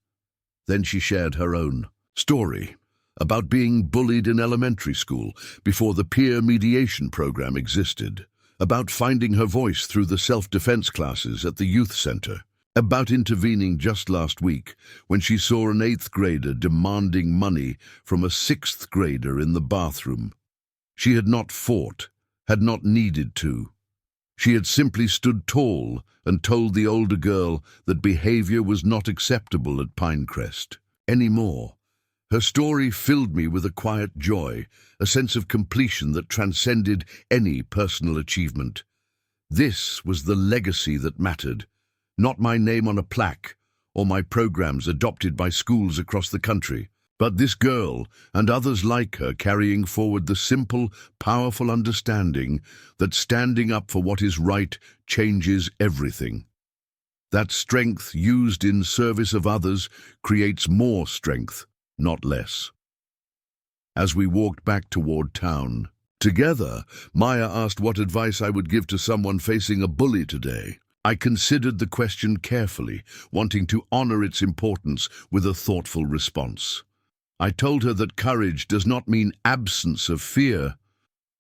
Then she shared her own story about being bullied in elementary school before the peer mediation program existed, about finding her voice through the self-defense classes at the youth center, about intervening just last week when she saw an 8th grader demanding money from a 6th grader in the bathroom. She had not fought, had not needed to. She had simply stood tall and told the older girl that behavior was not acceptable at Pinecrest anymore. Her story filled me with a quiet joy, a sense of completion that transcended any personal achievement. This was the legacy that mattered, not my name on a plaque or my programs adopted by schools across the country, but this girl and others like her carrying forward the simple, powerful understanding that standing up for what is right changes everything. That strength used in service of others creates more strength, not less. As we walked back toward town, together, Maya asked what advice I would give to someone facing a bully today. I considered the question carefully, wanting to honor its importance with a thoughtful response. I told her that courage does not mean absence of fear,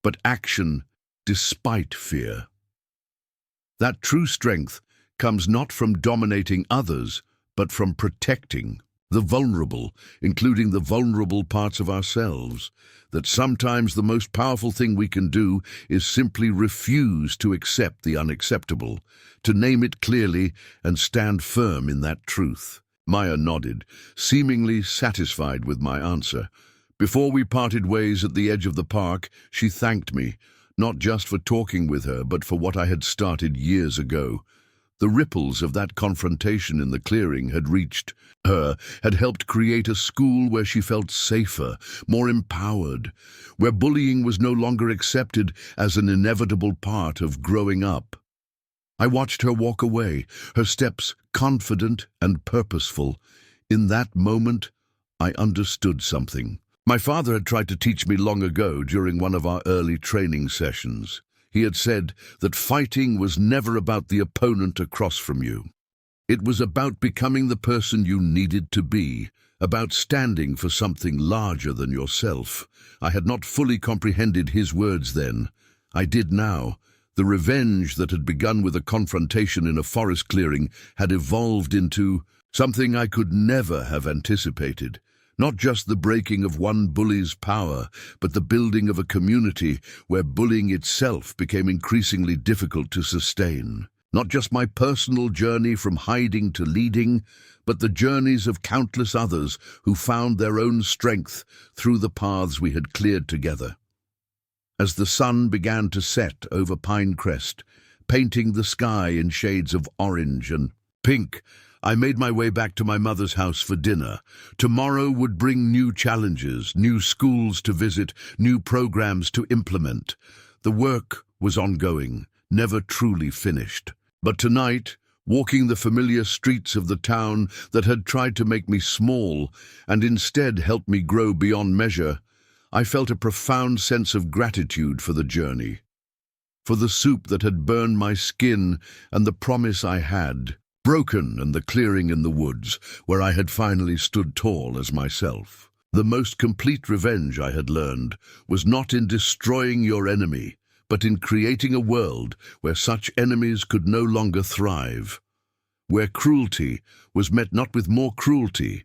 but action despite fear. That true strength comes not from dominating others, but from protecting the vulnerable, including the vulnerable parts of ourselves, that sometimes the most powerful thing we can do is simply refuse to accept the unacceptable, to name it clearly and stand firm in that truth. Maya nodded, seemingly satisfied with my answer. Before we parted ways at the edge of the park, she thanked me, not just for talking with her, but for what I had started years ago. The ripples of that confrontation in the clearing had reached her, had helped create a school where she felt safer, more empowered, where bullying was no longer accepted as an inevitable part of growing up. I watched her walk away, her steps confident and purposeful. In that moment, I understood something. My father had tried to teach me long ago during one of our early training sessions. He had said that fighting was never about the opponent across from you. It was about becoming the person you needed to be, about standing for something larger than yourself. I had not fully comprehended his words then. I did now. The revenge that had begun with a confrontation in a forest clearing had evolved into something I could never have anticipated. Not just the breaking of one bully's power, but the building of a community where bullying itself became increasingly difficult to sustain. Not just my personal journey from hiding to leading, but the journeys of countless others who found their own strength through the paths we had cleared together. As the sun began to set over Pinecrest, painting the sky in shades of orange and pink, I made my way back to my mother's house for dinner. Tomorrow would bring new challenges, new schools to visit, new programs to implement. The work was ongoing, never truly finished. But tonight, walking the familiar streets of the town that had tried to make me small and instead helped me grow beyond measure, I felt a profound sense of gratitude for the journey, for the soup that had burned my skin and the promise I had broken, and the clearing in the woods where I had finally stood tall as myself. The most complete revenge, I had learned, was not in destroying your enemy, but in creating a world where such enemies could no longer thrive, where cruelty was met not with more cruelty,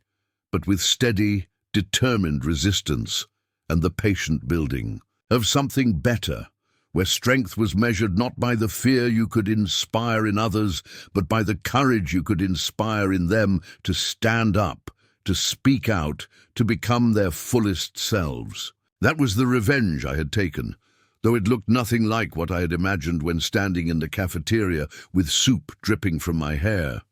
but with steady, determined resistance and the patient building of something better, where strength was measured not by the fear you could inspire in others, but by the courage you could inspire in them to stand up, to speak out, to become their fullest selves. That was the revenge I had taken, though it looked nothing like what I had imagined when standing in the cafeteria with soup dripping from my hair.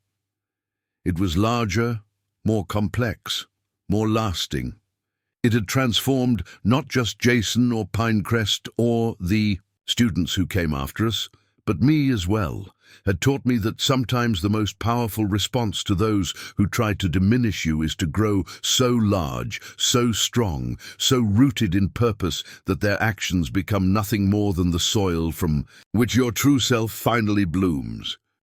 It was larger, more complex, more lasting. It had transformed not just Jason or Pinecrest or the students who came after us, but me as well, had taught me that sometimes the most powerful response to those who try to diminish you is to grow so large, so strong, so rooted in purpose that their actions become nothing more than the soil from which your true self finally blooms.